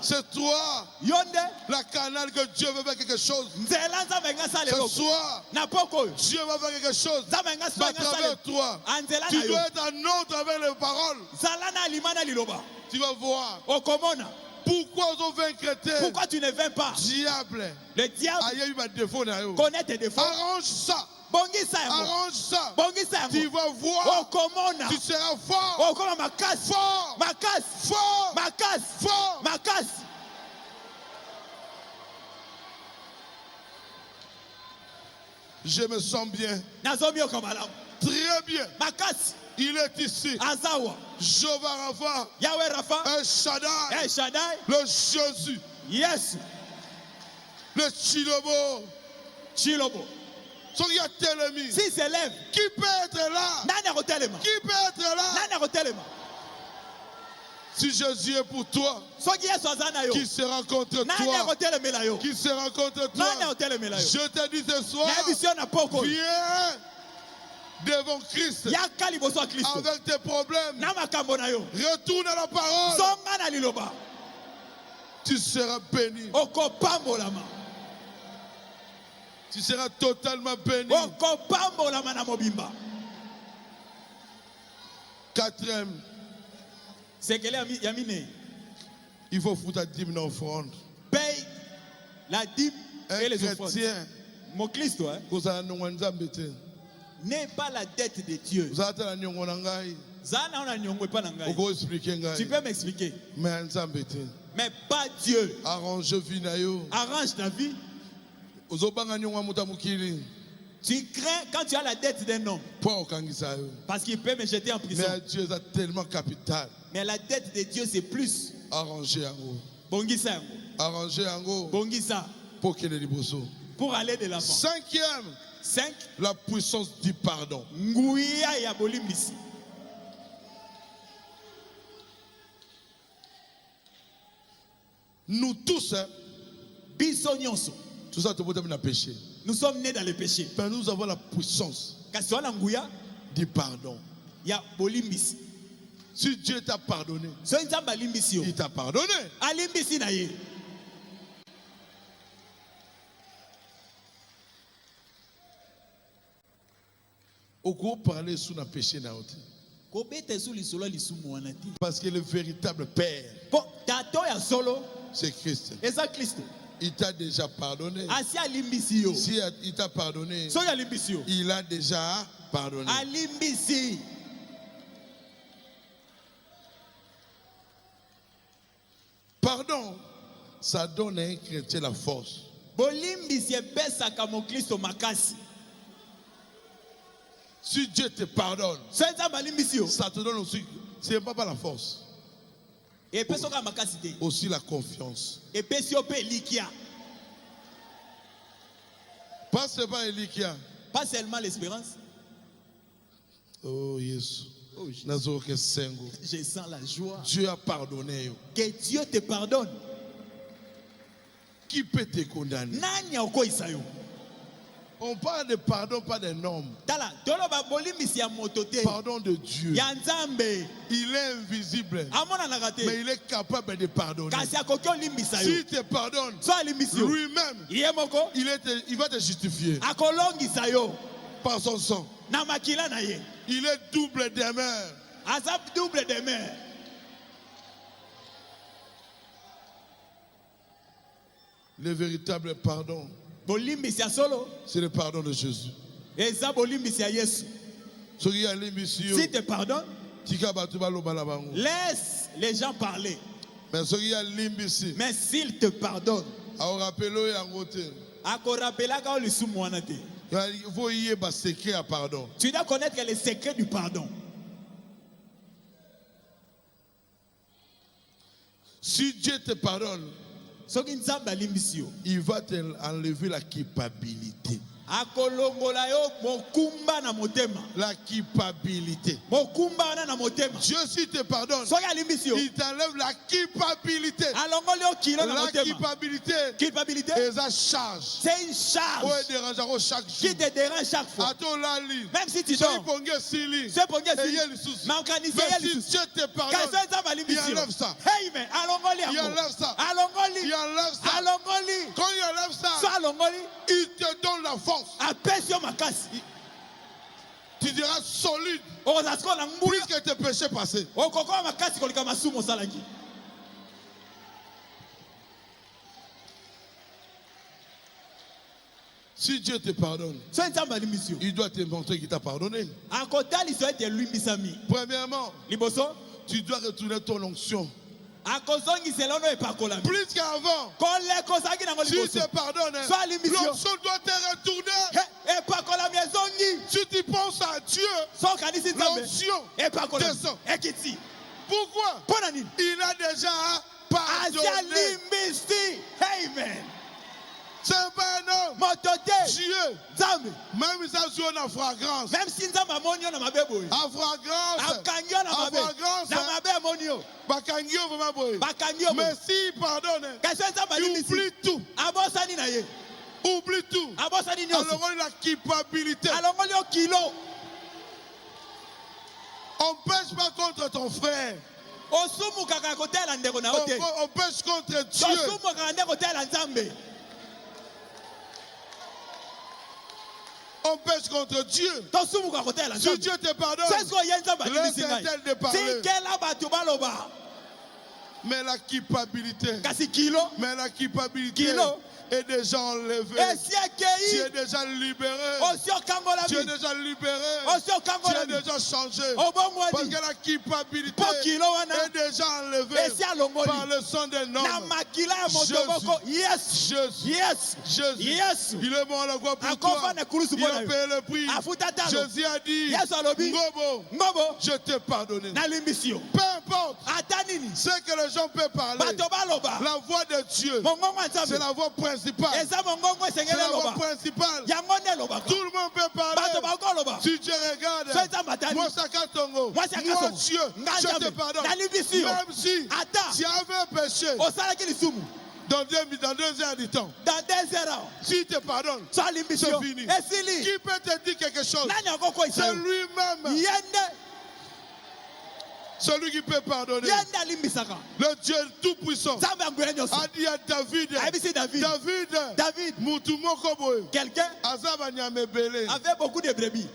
C'est toi. La canal que Dieu veut faire quelque chose. C'est toi. Dieu va faire quelque chose. À travers toi. Tu dois être un autre avec les paroles. Tu vas voir. Pourquoi on veut chrétien? Pourquoi tu ne viens pas? Diable. Le diable connaît tes défauts. Arrange ça. Arrange ça. Tu vas voir. Tu seras fort. Fort. Fort. Je me sens bien. Très bien. Il est ici. Jéhovah Rapha. El Shaddai. Le Jésus. Yes. Le Chilobo. Si s'élève, qui peut être là? Qui peut être là? Si Jésus est pour toi, qui sera contre toi? Qui sera contre toi? Je te dis ce soir, viens devant Christ avec tes problèmes. Retourne à la parole. Tu seras béni. Tu seras totalement béni. Quatrième, il faut foutre la dîme dans l'offrande. Paye la dîme et les offrandes. Mon Christ, n'est pas la dette de Dieu. Tu peux m'expliquer. Mais pas Dieu. Arrange ta vie. Tu crains quand tu as la dette d'un homme. Parce qu'il peut me jeter en prison. Mais Dieu est tellement capital. Mais la dette de Dieu c'est plus. Arranger en Bongisa. Bongisa. Pour aller de l'avant. Cinquième. La puissance du pardon. Nous tous, tout ça, péché. Nous sommes nés dans le péché. Mais nous avons la puissance du pardon. Si Dieu t'a pardonné, il t'a pardonné. Au groupe parler sous le péché. Parce que le véritable Père, c'est Christ. Il t'a déjà pardonné. Si il t'a pardonné, il a déjà pardonné. Pardon, ça donne à un chrétien la force. Si Dieu te pardonne, ça te donne aussi, c'est pas la force. Aussi la confiance. Pas seulement Elikia. Pas seulement l'espérance. Oh Jésus. Je sens la joie. Dieu a pardonné. Que Dieu te pardonne. Qui peut te condamner? On parle de pardon, pas des normes. Pardon de Dieu. Il est invisible. Mais il est capable de pardonner. S'il te pardonne, lui-même, il va te justifier. Par son sang. Il est double demeure. Le véritable pardon, c'est le pardon de Jésus. Si te pardonne, laisse les gens parler. Mais s'il te pardonne, tu dois connaître les secrets du pardon. Si Dieu te pardonne, il va enlever la culpabilité. La culpabilité. Dieu, s'il te pardonne, il t'enlève la culpabilité. La culpabilité est une charge. C'est une charge qui te dérange chaque fois. Même si tu dors, Même si Dieu te pardonne, il enlève ça. Il enlève ça. Il enlève ça. Quand il enlève ça, il te donne la force. Tu diras solide. Plus que tes péchés passés. Si Dieu te pardonne, il doit te montrer qu'il t'a pardonné. Premièrement, tu dois retourner ton onction. Plus qu'avant, si tu te pardonnes, l'onction doit te retourner. Si tu penses à Dieu, l'onction descend. Pourquoi? Il a déjà pardonné. Amen. C'est pas un homme. Dieu. Même ça joue en fragrance. Même si nous avons en fragrance. Mais s'il pardonne, il oublie tout. Oublie tout. Alors on a la culpabilité. On ne pêche pas contre ton frère. On pêche contre Dieu. On pêche contre Dieu. Si Dieu te pardonne, laisse-t-elle de parler. Mais la culpabilité est déjà enlevée. Tu es déjà libéré. Tu es déjà libéré. Tu es déjà changé. Parce que la culpabilité est déjà enlevée par le sang d'un homme. Jésus. Il est mort à la croix pour toi. Il a payé le prix. Jésus a dit, Ngobo, je t'ai pardonné. Peu importe ce que les gens peuvent parler, la voix de Dieu, c'est la voix principale. C'est la voix principale. Tout le monde peut parler. Si Dieu regarde, moi Sakatongo, moi Dieu, je te pardonne. Même si tu avais péché, dans 2 heures du temps, s'il te pardonne, c'est fini. Qui peut te dire quelque chose? C'est lui-même. Celui qui peut pardonner. Le Dieu tout-puissant a dit à David, quelqu'un avait beaucoup de brebis.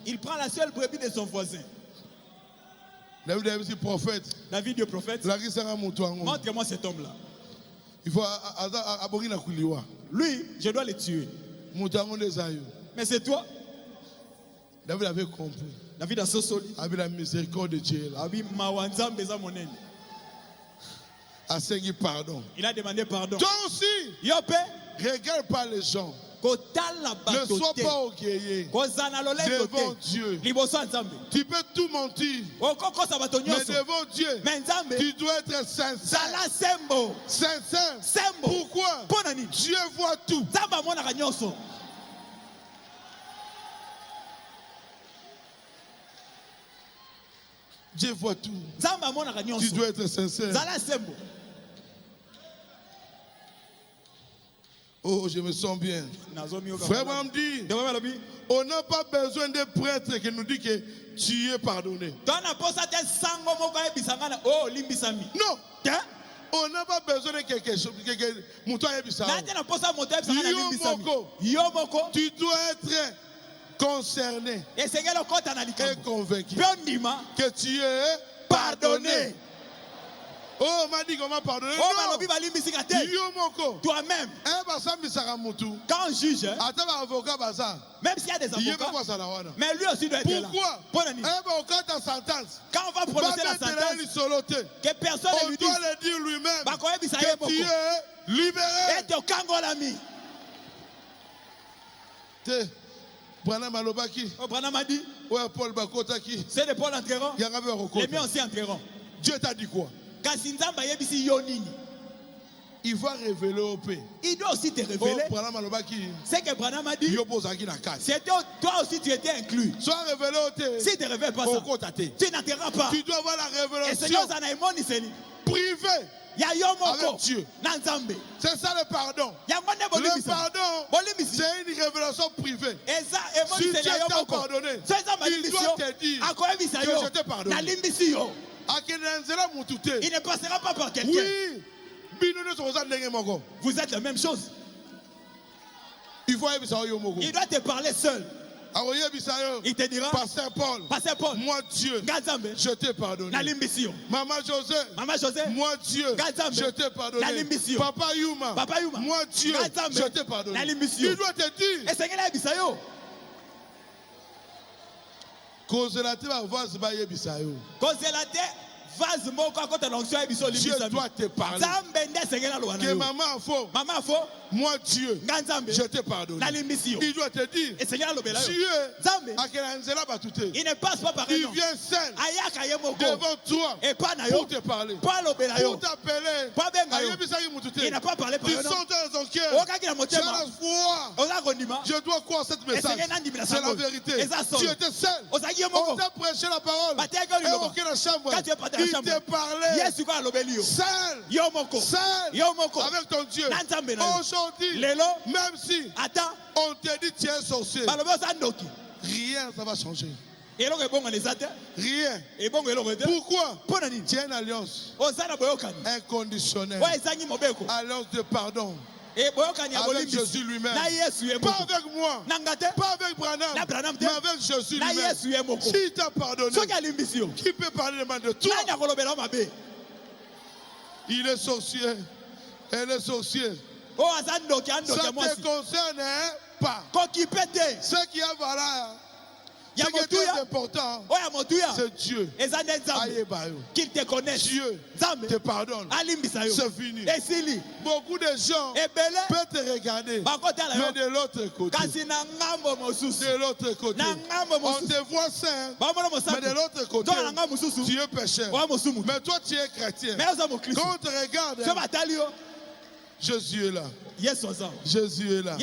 Il prend la seule brebis de son voisin. David est prophète. David est prophète. Montre-moi cet homme-là. Il faut lui, je dois le tuer. Mais c'est toi. David avait compris. David a solide. Avec la miséricorde de Dieu. Il a demandé pardon. Toi aussi, regarde pas les gens. Ne sois pas orgueilleux devant Dieu. Tu peux tout mentir. Mais devant Dieu, tu dois être sincère. Pourquoi? Dieu voit tout. Dieu voit tout. Tu dois être sincère. Oh, je me sens bien. Frère me dit, on n'a pas besoin de prêtres qui nous disent que tu es pardonné. Non. On n'a pas besoin de quelque chose. Tu dois être concerné et convaincu que tu es pardonné. Oh, m'a dit comment pardonner. Toi-même, quand on juge, même s'il y a des avocats, mais lui aussi doit être là. Pourquoi? Quand on va prononcer la sentence, que personne ne lui dise, on doit le dire lui-même que tu es libéré. Branham Alobaki. Branham a dit, Paul Bakotaki. C'est de Paul enterrant. Les miens aussi enterrant. Dieu t'a dit quoi? il va révéler au pays. Il doit aussi te révéler. C'est que Branham a dit. C'était toi aussi tu étais inclus. Sois révélé au thé. Si tu ne révèles pas ça, tu n'atteindras pas. Tu dois avoir la révélation privée avec Dieu. C'est ça le pardon. Le pardon, c'est une révélation privée. Si Dieu t'a pardonné, il doit te dire que je t'ai pardonné. Il ne passera pas par quelqu'un. Oui. Vous êtes la même chose. Il doit te parler seul. Il te dira, Pasteur Paul, moi Dieu, je t'ai pardonné. Maman José, moi Dieu, je t'ai pardonné. Papa Yuma, moi Dieu, je t'ai pardonné. Il doit te dire. Dieu doit te parler. Que maman faux, moi Dieu, je t'ai pardonné. Il doit te dire, Dieu, il ne passe pas par il vient seul devant toi pour te parler, pour t'appeler. Il n'a pas parlé par tu sens dans ton cœur, tu as la foi. Je dois croire cette message. C'est la vérité. Tu étais seul. On t'a prêché la parole. Et aucun dans la chambre. Il te parlait seul avec ton Dieu. Aujourd'hui, même si on te dit tu es sorcier, rien ça va changer. Rien. Pourquoi? Tu as une alliance inconditionnelle, alliance de pardon avec Jésus lui-même. Pas avec moi, pas avec Branham, mais avec Jésus lui-même. S'il t'a pardonné, qui peut parler de mal de toi? Il est sorcier, elle est sorcière. Ça ne te concerne pas. Ce qui est valable, ce qui est très important, c'est Dieu. Qu'il te connaisse. Dieu te pardonne. C'est fini. Beaucoup de gens peuvent te regarder, mais de l'autre côté, on te voit saint, mais de l'autre côté, tu es pécheur. Mais toi, tu es chrétien. Quand on te regarde, Jésus est là. Jésus est là.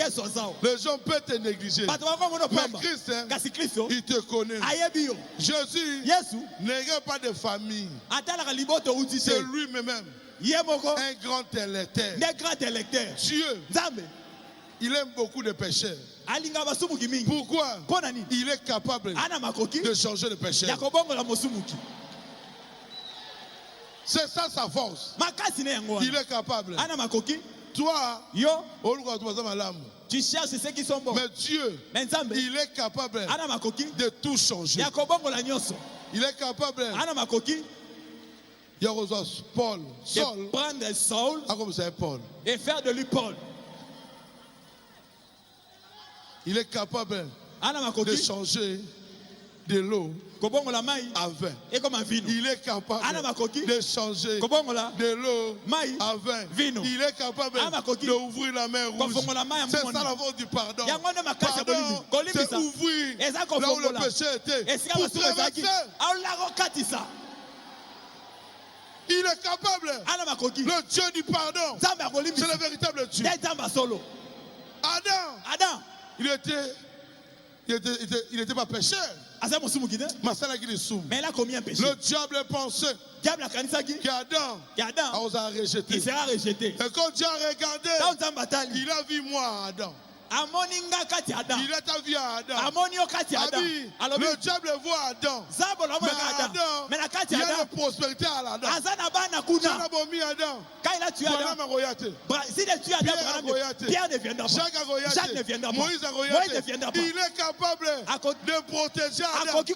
Les gens peuvent te négliger. Mais Christ, il te connaît. Jésus n'est pas de famille. C'est lui-même. Un grand électeur. Dieu, il aime beaucoup de pécheurs. Pourquoi? Il est capable de changer le pécheur. C'est ça sa force. Il est capable. Toi, tu cherches ceux qui sont bons. Mais Dieu, il est capable de tout changer. Il est capable de prendre Saul et faire de lui Paul. Il est capable de changer de l'eau à vin. Il est capable de changer de l'eau à vin. Il est capable d'ouvrir la mer rouge. C'est ça la force du pardon. Pardon, c'est ouvrir là où le péché était pour traverser. Il est capable. Le Dieu du pardon, c'est le véritable Dieu. Adam, il n'était pas pécheur. Mais il a commis un péché. Le diable pensait qu'Adam a rejeté. Il sera rejeté. Et quand Dieu a regardé, il a vu moi, Adam. Il a vu Adam. Le diable voit Adam. Mais Adam, il y a la prospérité à Adam. Quand il a tué Adam, s'il a tué Adam, Pierre ne viendra pas. Jacques ne viendra pas. Moïse ne viendra pas. Il est capable de protéger Adam pour qu'il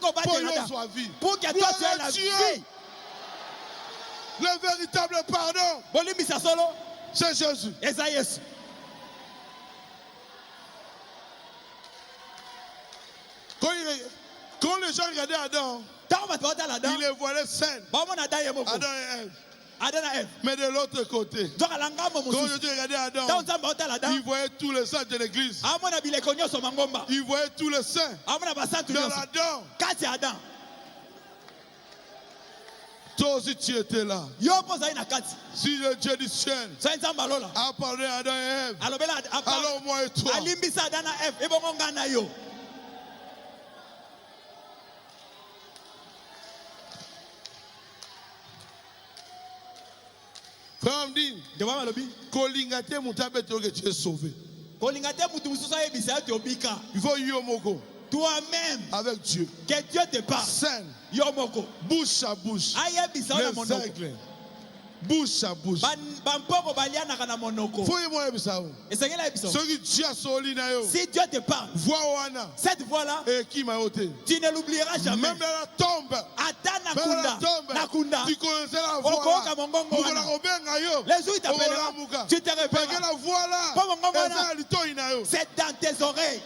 soit vie. Pour que toi tu aies la vie. Le véritable pardon, c'est Jésus. Quand les gens regardaient Adam, ils les voyaient sains. Adam et Ève. Mais de l'autre côté, quand Jésus regardait Adam, il voyait tous les saints de l'église. Il voyait tous les saints de Adam. Toi aussi tu étais là. Si le Dieu du ciel a parlé à Adam et Ève, alors moi et toi. Frère me dit, Kolingate Moutabe que tu es sauvé. Il faut Yomoko. Toi-même, avec Dieu, que Dieu te parle. Scène, Yomoko, bouche à bouche, les aigles, bouche à bouche. Si Dieu te parle, cette voix-là, tu ne l'oublieras jamais. Même dans la tombe, tu connaissais la voix. Les jours où il t'appellera, tu te répètes. La voix là, c'est dans tes oreilles.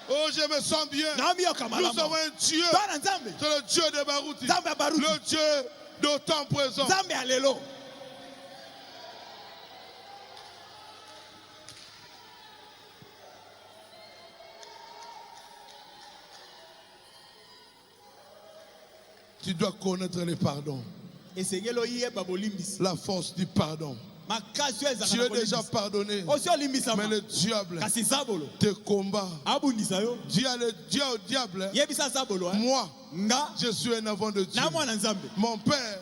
Oh, je me sens bien. Nous avons un Dieu. C'est le Dieu de Barouti. Le Dieu de temps présent. Tu dois connaître le pardon. La force du pardon. Tu es déjà pardonné, mais le diable te combat. Dis au diable, moi, je suis un enfant de Dieu. Mon père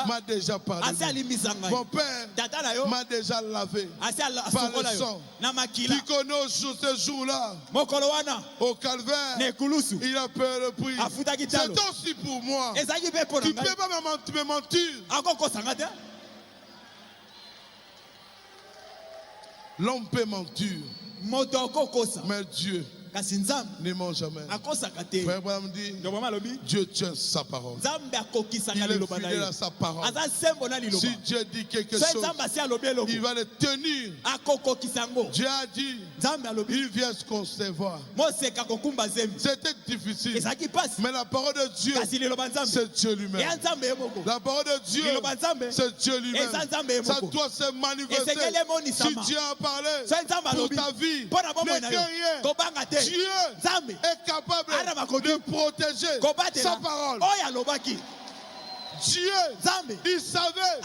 m'a déjà pardonné. Mon père m'a déjà lavé par le sang. Tu connais ce jour-là, au calvaire, il a payé le prix. C'est aussi pour moi. Tu ne peux pas me mentir. L'homme peut mentir, mais Dieu ne ment jamais. Frère Abraham dit, Dieu tient sa parole. Il est fidèle à sa parole. Si Dieu dit quelque chose, il va le tenir. Dieu a dit, il vient se concevoir. C'était difficile, mais la parole de Dieu, c'est Dieu lui-même. La parole de Dieu, c'est Dieu lui-même. Ça doit se manifester. Si Dieu a parlé pour ta vie, ne crains rien. Dieu est capable de protéger sa parole. Dieu, il savait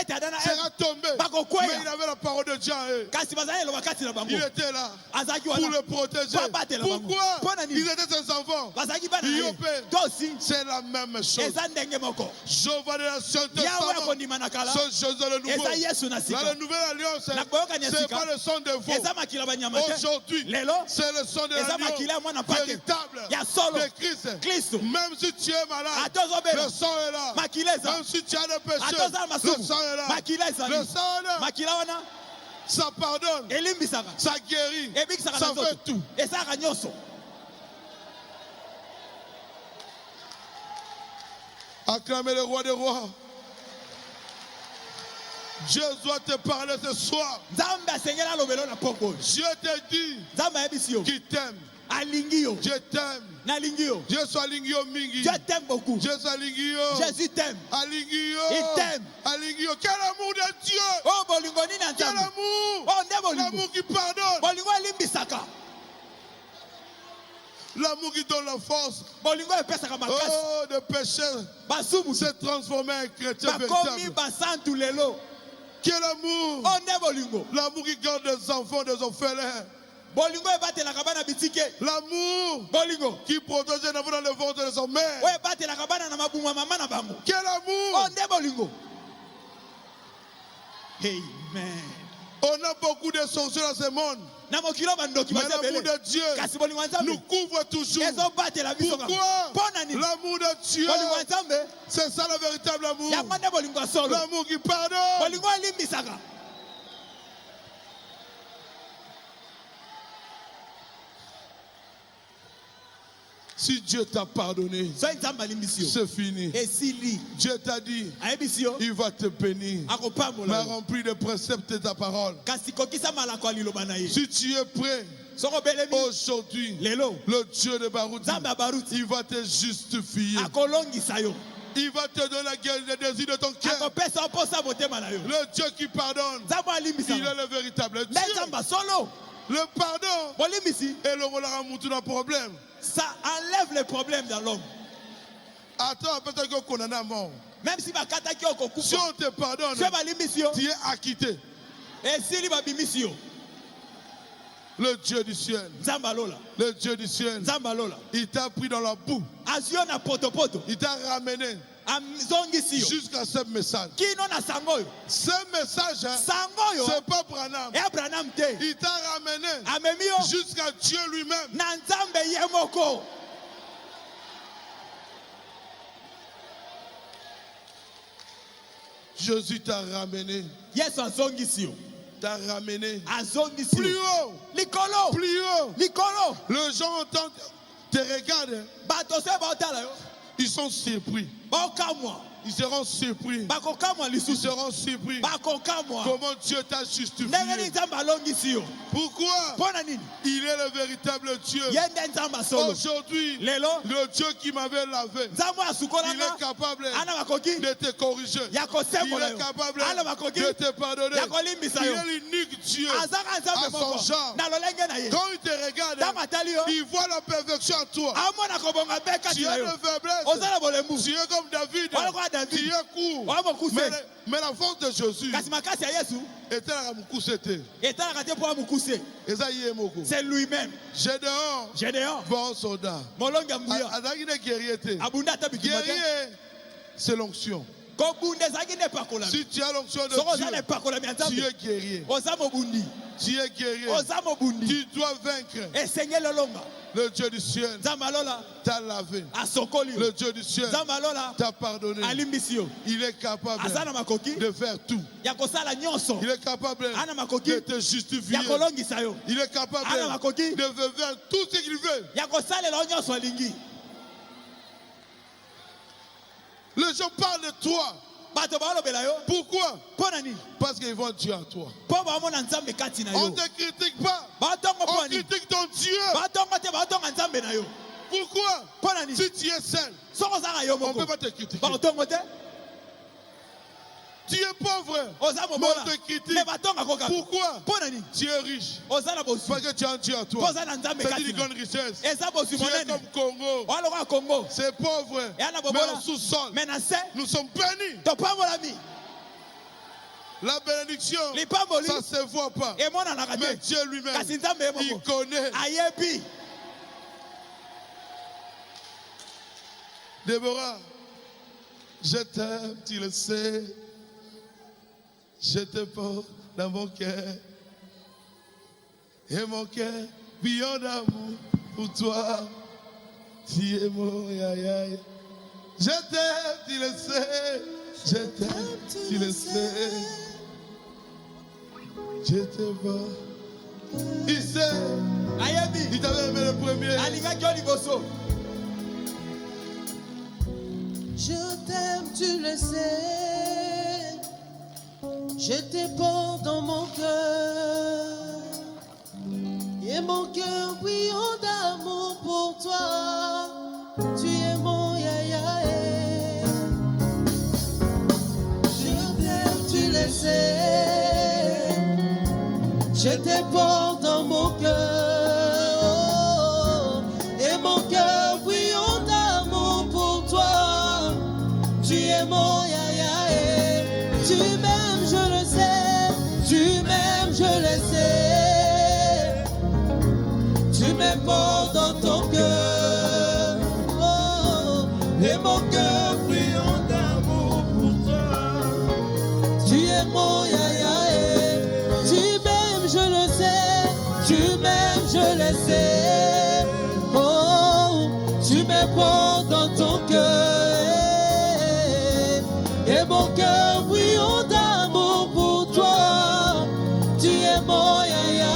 qu'Adam sera tombé, mais il avait la parole de Dieu en eux. Il était là pour le protéger. Pourquoi? Ils étaient ses enfants. C'est la même chose. Je vois de l'Ancien Testament, ce chose dans le Nouveau. Dans la Nouvelle Alliance, ce n'est pas le sang de veau. Aujourd'hui, c'est le sang de l'agneau véritable de Christ. Même si tu es malade, le sang est là. Même si tu as des péchés, le sang est là. Le sang est là. Ça pardonne, ça guérit, ça fait tout. Acclamez le roi des rois. Dieu doit te parler ce soir. Dieu te dit qu'il t'aime. Je t'aime. Dieu soit Alingio Mingi. Je t'aime beaucoup. Dieu soit Alingio. Jésus t'aime. Alingio. Il t'aime. Alingio. Quel amour de Dieu. Oh, quel amour. L'amour qui pardonne. L'amour qui donne la force. Oh, de péché. Se transformer en chrétien véritable. Quel amour. L'amour qui garde des enfants, des orphelins. L'amour qui protège les enfants dans le ventre de son mère. Quel amour. Amen. On a beaucoup de sorciers dans ce monde. Mais l'amour de Dieu nous couvre toujours. Pourquoi? L'amour de Dieu, c'est ça le véritable amour. L'amour qui pardonne. Si Dieu t'a pardonné, c'est fini. Dieu t'a dit, il va te bénir, m'a rempli de préceptes de ta parole. Si tu es prêt, aujourd'hui, le Dieu de Barouti, il va te justifier. Il va te donner le désir de ton cœur. Le Dieu qui pardonne, il est le véritable Dieu. Le pardon et le rôle d'un problème. Ça enlève les problèmes dans l'homme. Attends, peut-être qu'on en a mort. Même si on te pardonne, tu es acquitté. Et si il le Dieu du ciel, le Dieu du ciel, il t'a pris dans la boue, il t'a ramené jusqu'à ce message. Ce message, c'est pas Branham. Il t'a ramené jusqu'à Dieu lui-même. Jésus t'a ramené. T'a ramené plus haut. Plus haut. Les gens entendent, te regardent. Ils sont surpris. Ils seront surpris. Ils seront surpris. Comment Dieu t'a justifié. Pourquoi? Il est le véritable Dieu. Aujourd'hui, le Dieu qui m'avait lavé, il est capable de te corriger. Il est capable de te pardonner. Il est l'unique Dieu à son genre. Quand il te regarde, il voit la perfection en toi. Tu es de faiblesse. Tu es comme David. Tu es court. Mais la force de Jésus était c'est lui-même. Gédéon, bon soldat. Guerrier, c'est l'onction. Si tu as l'onction de Dieu, tu es guerrier. Tu es guerrier. Tu dois vaincre. Le Dieu du ciel t'a lavé. Le Dieu du ciel t'a pardonné. Il est capable de faire tout. Il est capable de te justifier. Il est capable de faire tout ce qu'il veut. Les gens parlent de toi. Pourquoi? Parce qu'ils vont Dieu en toi. On ne te critique pas. On critique ton Dieu. Pourquoi? Si tu es seul, on ne peut pas te critiquer. Tu es pauvre, on te critique. Pourquoi? Tu es riche. Parce que tu as un Dieu en toi. C'est une grande richesse. Tu es comme Congo. C'est pauvre. Mais en sous-sol, nous sommes bénis. La bénédiction, ça ne se voit pas. Mais Dieu lui-même, il connaît. Déborah, je t'aime, tu le sais. Je te porte dans mon cœur. Et mon cœur billonne d'amour pour toi. Tu es mon aïe. Je t'aime, tu le sais. Je t'aime, tu le sais. Je te vois. Il sait. Il t'avait aimé le premier. Je t'aime, tu le sais. Je te porte dans mon cœur. Et mon cœur brille d'amour pour toi. Tu es mon yaya. Je t'aime, tu le sais. Je te porte dans mon cœur. Et mon cœur brille d'amour pour toi. Tu es mon yaya. Tu m'aimes, je le sais. Tu m'aimes, je le sais. Tu me portes dans ton cœur. Oh, et mon cœur brille d'amour pour toi. Tu es mon yaya. Tu m'aimes, je le sais. Tu m'aimes, je le sais. Oh, tu me portes dans ton cœur. Et mon cœur brille d'amour pour toi. Tu es mon yaya.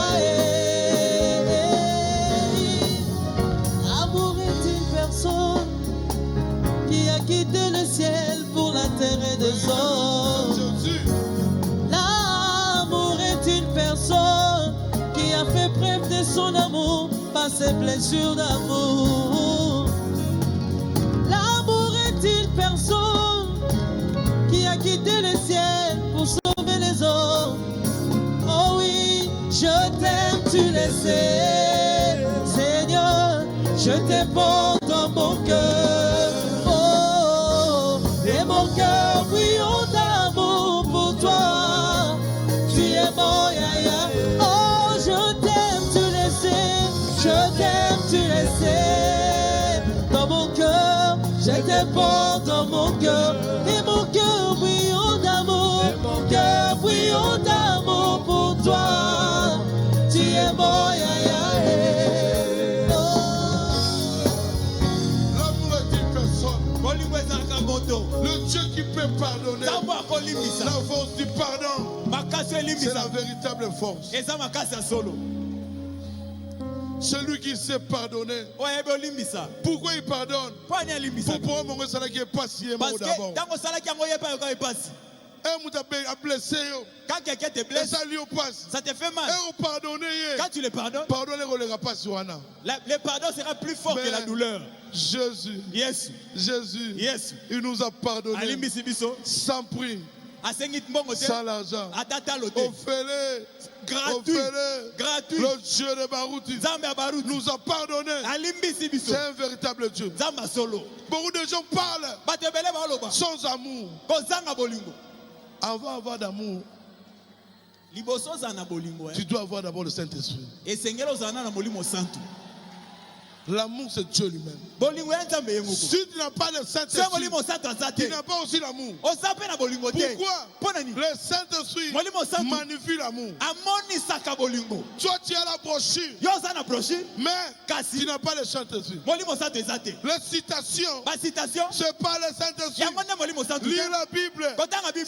L'amour est une personne qui a quitté le ciel pour la terre et des hommes. L'amour est une personne qui a fait preuve de son amour par ses blessures d'amour. L'amour est une personne qui a quitté le ciel pour sauver les hommes. Oh oui, je t'aime, tu le sais. Seigneur, je te porte dans mon cœur. Oh, et mon cœur Je te porte dans mon cœur et mon cœur brillant d'amour, cœur brillant d'amour pour toi. Tu es mon L'amour est une personne. Le Dieu qui peut pardonner. La force du pardon, c'est la véritable force. Celui qui sait pardonner. Pourquoi il pardonne? Pour pouvoir mon salaire qui est passé d'abord. A blessé. Quand quelqu'un te blesse, ça te fait mal. Quand tu le pardonnes, le pardon sera plus fort que la douleur. Jésus, il nous a pardonné sans prix, sans l'argent, offert. Gratuit. Le Dieu de Barouti nous a pardonné. C'est un véritable Dieu. Beaucoup de gens parlent sans amour. Avant d'avoir d'amour, tu dois avoir d'abord le Saint-Esprit. L'amour, c'est Dieu lui-même. Si tu n'as pas le Saint-Esprit, tu n'as pas aussi l'amour. Pourquoi? Le Saint-Esprit magnifie l'amour. Toi, tu as la brochure, mais tu n'as pas le Saint-Esprit. Les citations, c'est pas le Saint-Esprit. Lire la Bible,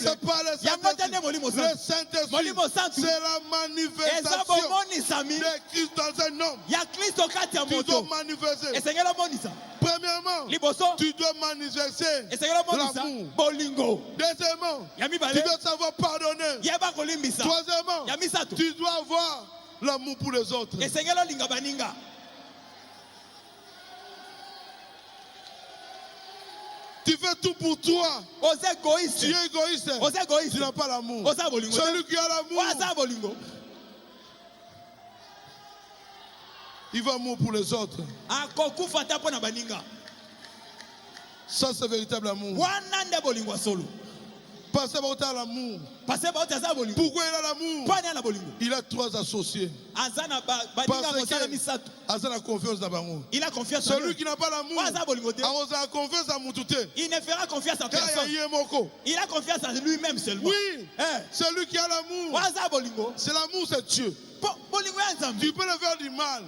c'est pas le Saint-Esprit. Le Saint-Esprit, c'est la manifestation de Christ dans un homme. Tu dois manifester. Premièrement, tu dois manifester l'amour. Deuxièmement, tu dois savoir pardonner. Troisièmement, tu dois avoir l'amour pour les autres. Tu fais tout pour toi. Tu es égoïste. Tu n'as pas l'amour. Celui qui a l'amour, il va mourir pour les autres. Ça, c'est véritable amour. Passez à l'amour. Pourquoi il a l'amour? Il a 3 associés. Parce qu'il a confiance dans l'amour. Celui qui n'a pas l'amour, il ne fera confiance à personne. Il a confiance en lui-même seulement. Oui, celui qui a l'amour, c'est l'amour, c'est Dieu. Tu peux le faire du mal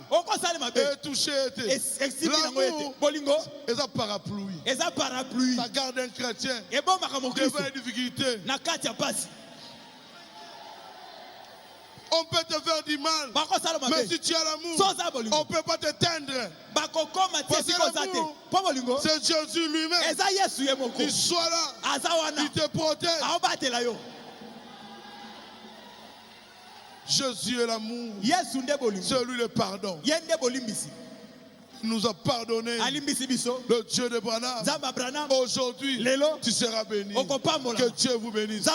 et toucher. L'amour est un parapluie. Ça garde un chrétien devant une difficulté. On peut te faire du mal, mais si tu as l'amour, on ne peut pas te teindre. Parce que l'amour, c'est Jésus lui-même. Il soit là, il te protège. Jésus est l'amour. C'est lui le pardon. Il nous a pardonné. Le Dieu de Branham. Aujourd'hui, tu seras béni. Que Dieu vous bénisse.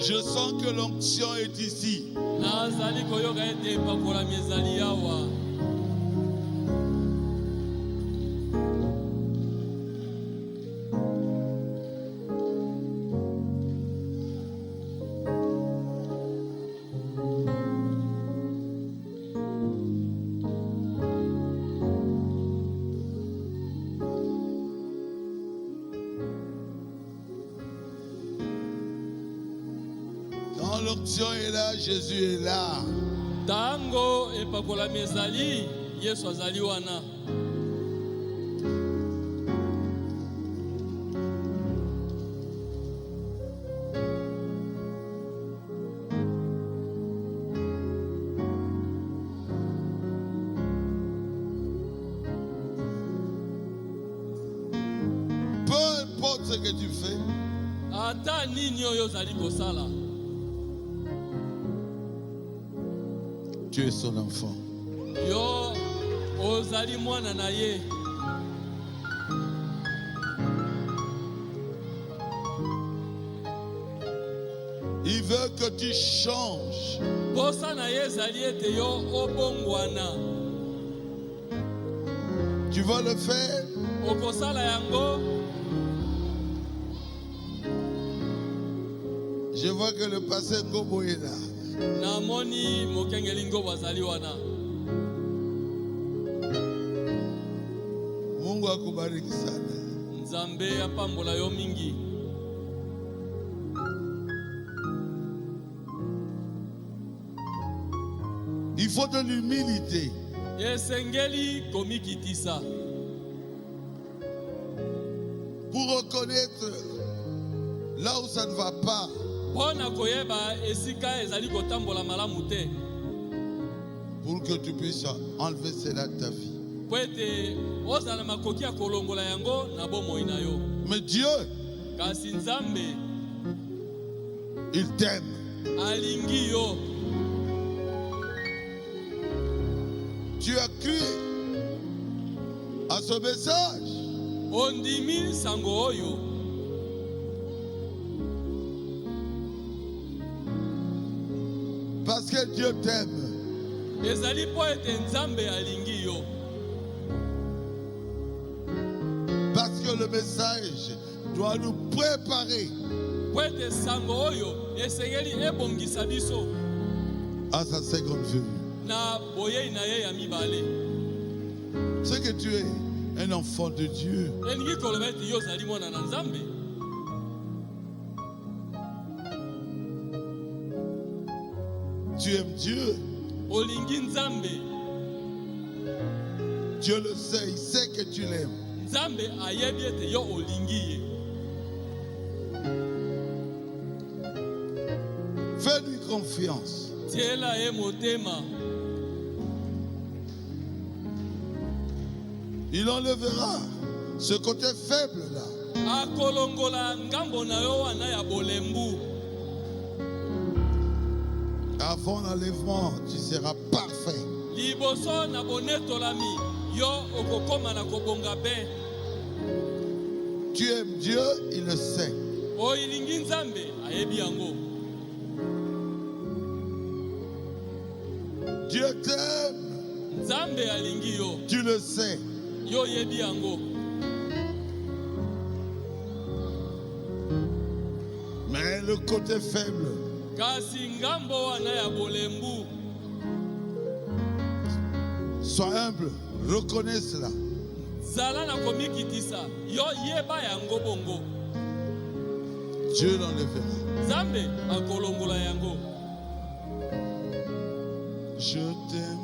Je sens que l'onction est ici. L'onction est là, Jésus est là. Tango epakola mezali, Yesu azali wana. Peu importe ce que tu fais, ata nini oyo ozali kosala, Tu es son enfant. Yo ozali mwana na ye. Il veut que tu changes. Posa na ye ezali ete yo obongwana. Tu vas le faire. Okosala yango. Je vois que le pasteur Ngobo est là. Namoni mokengeli Ngobo azali wana. Mungu akubariki sana. Nzambe apambola yo mingi. Il faut de l'humilité. Esengeli komikitisa. Pour reconnaître là où ça ne va pas. Pona koyeba esika ezali kotambola malamu te. Pour que tu puisses enlever cela de ta vie. Poete ozala makoki ya kolongola yango na bomoi na yo. Mais Dieu, kasi Nzambe, il t'aime. Alingi yo. Tu as cru à ce message. Ondimi sango oyo. Parce que Dieu t'aime. Ezali poete Nzambe alingi yo. Parce que le message doit nous préparer poete sango oyo esengeli ebongisa biso à sa seconde venue. Na boye na ye ya mibale. C'est que tu es un enfant de Dieu. Elingi koloba ete yo ozali mwana na Nzambe. Tu aimes Dieu. Olingi Nzambe. Dieu le sait, il sait que tu l'aimes. Nzambe ayebi ete yo olingi ye. Fais-lui confiance. Tiela ye motema. Il enlèvera ce côté faible là. Akolongola ngambo na yo wana ya bolembu. Avant l'enlèvement, tu seras parfait. Liboso na bonetolami yo okokoma na kobonga be. Tu aimes Dieu, il le sait. Oilingi Nzambe ayebi yango. Dieu t'aime. Nzambe alingi yo. Tu le sais. Yo yebi yango. Mais le côté faible. Kasi ngambo wana ya bolembu. Sois humble, reconnais cela. Zala na komikitisa, yo yeba yango bongo. Dieu l'enlèvera. Nzambe akolongola yango. Je t'aime.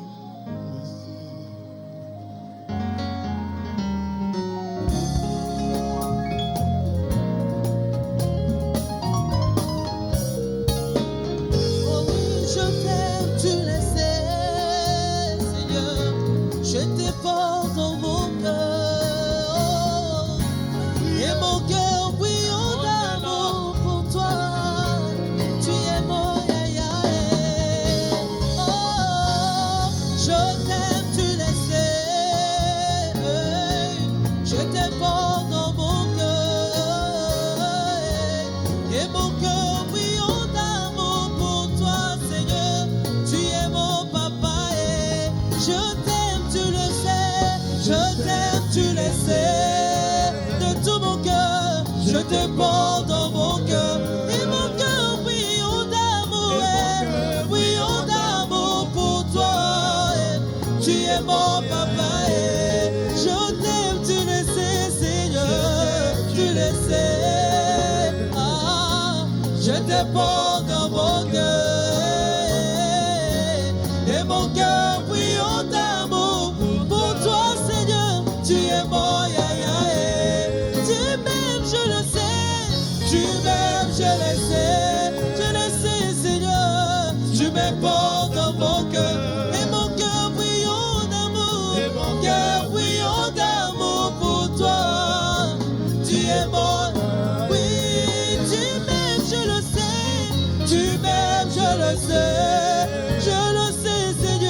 Je le sais, Seigneur.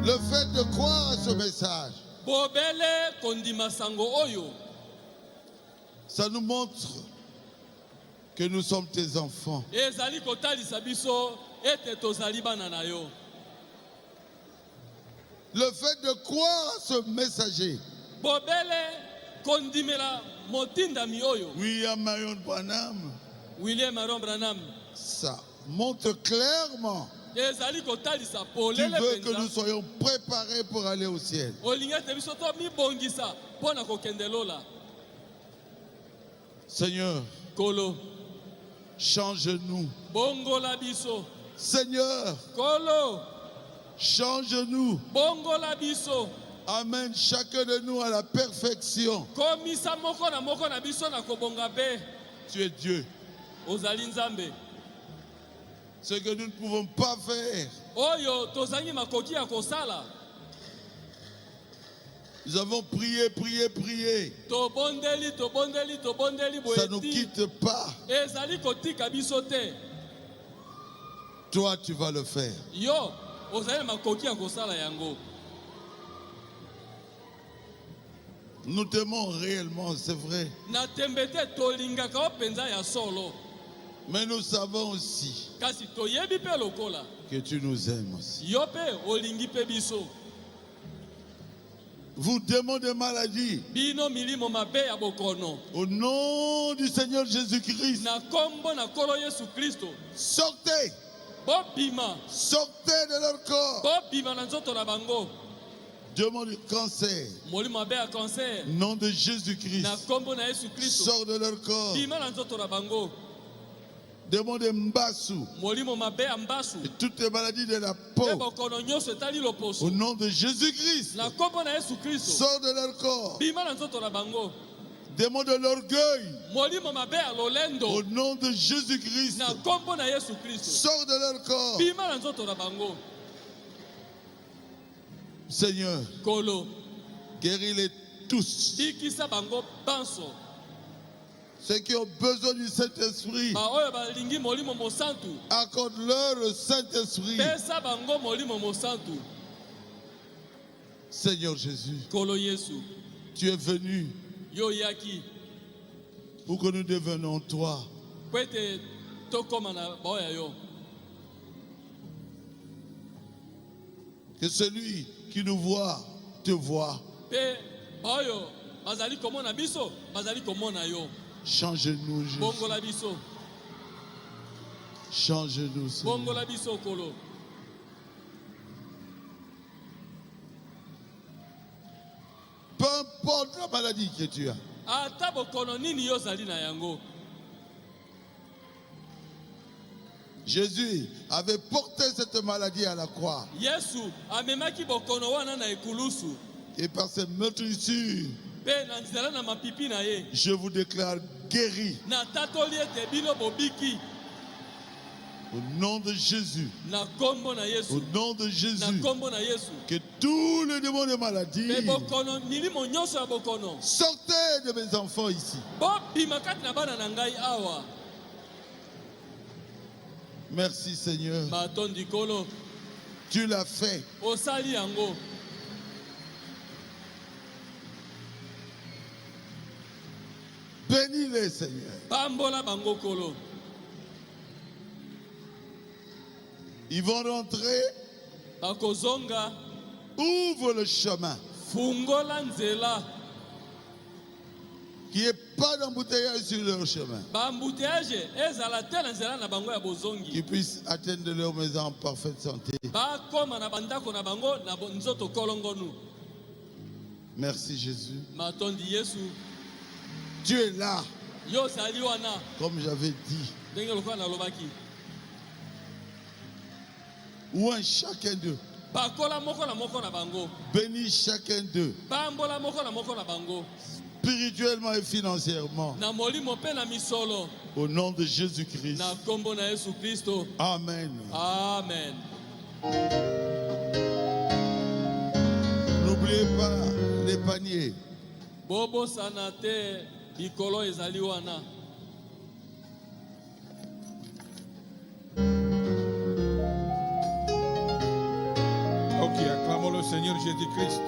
Le fait de croire à ce message, ça nous montre que nous sommes tes enfants. Le fait de croire à ce messager, William Marion Branham, ça montre clairement tu veux que nous soyons préparés pour aller au ciel. Seigneur, change-nous. Seigneur, change-nous. Amène chacun de nous à la perfection. Tu es Dieu. Ce que nous ne pouvons pas faire, nous avons prié. Ça ne nous quitte pas. Toi, tu vas le faire. Nous t'aimons réellement, c'est vrai. Mais nous savons aussi que tu nous aimes aussi. Vous démons de maladie, au nom du Seigneur Jésus-Christ, sortez. Sortez de leur corps. Démon du cancer, nom de Jésus-Christ, sors de leur corps. Démon de Mbassou, et toutes les maladies de la peau, au nom de Jésus-Christ, sors de leur corps. Démon de l'orgueil, au nom de Jésus-Christ, sors de leur corps. Seigneur, guéris-les tous. Ceux qui ont besoin du Saint-Esprit, accorde-leur le Saint-Esprit. Seigneur Jésus, tu es venu pour que nous devenions toi. Que celui qui nous voit te voit. Change-nous, Jésus. Change-nous, Seigneur. Peu importe la maladie que tu as. Jésus avait porté cette maladie à la croix. Et par ses meurtrissures, je vous déclare guéri. Au nom de Jésus. Au nom de Jésus. Que tous les démons de maladie sortez de mes enfants ici. Merci Seigneur. Tu l'as fait. Bénis-les, Seigneur. Ils vont rentrer. Ouvre le chemin. Qu'il n'y ait pas d'embouteillage sur leur chemin. Qu'ils puissent atteindre leur maison en parfaite santé. Merci Jésus. Tu es là. Comme j'avais dit. Ou un chacun d'eux. Bénis chacun d'eux. Spirituellement et financièrement. Au nom de Jésus-Christ. Amen. Amen. N'oubliez pas les paniers. Bobo sanate bikolo ezaliwana. Ok, acclamons le Seigneur Jésus-Christ.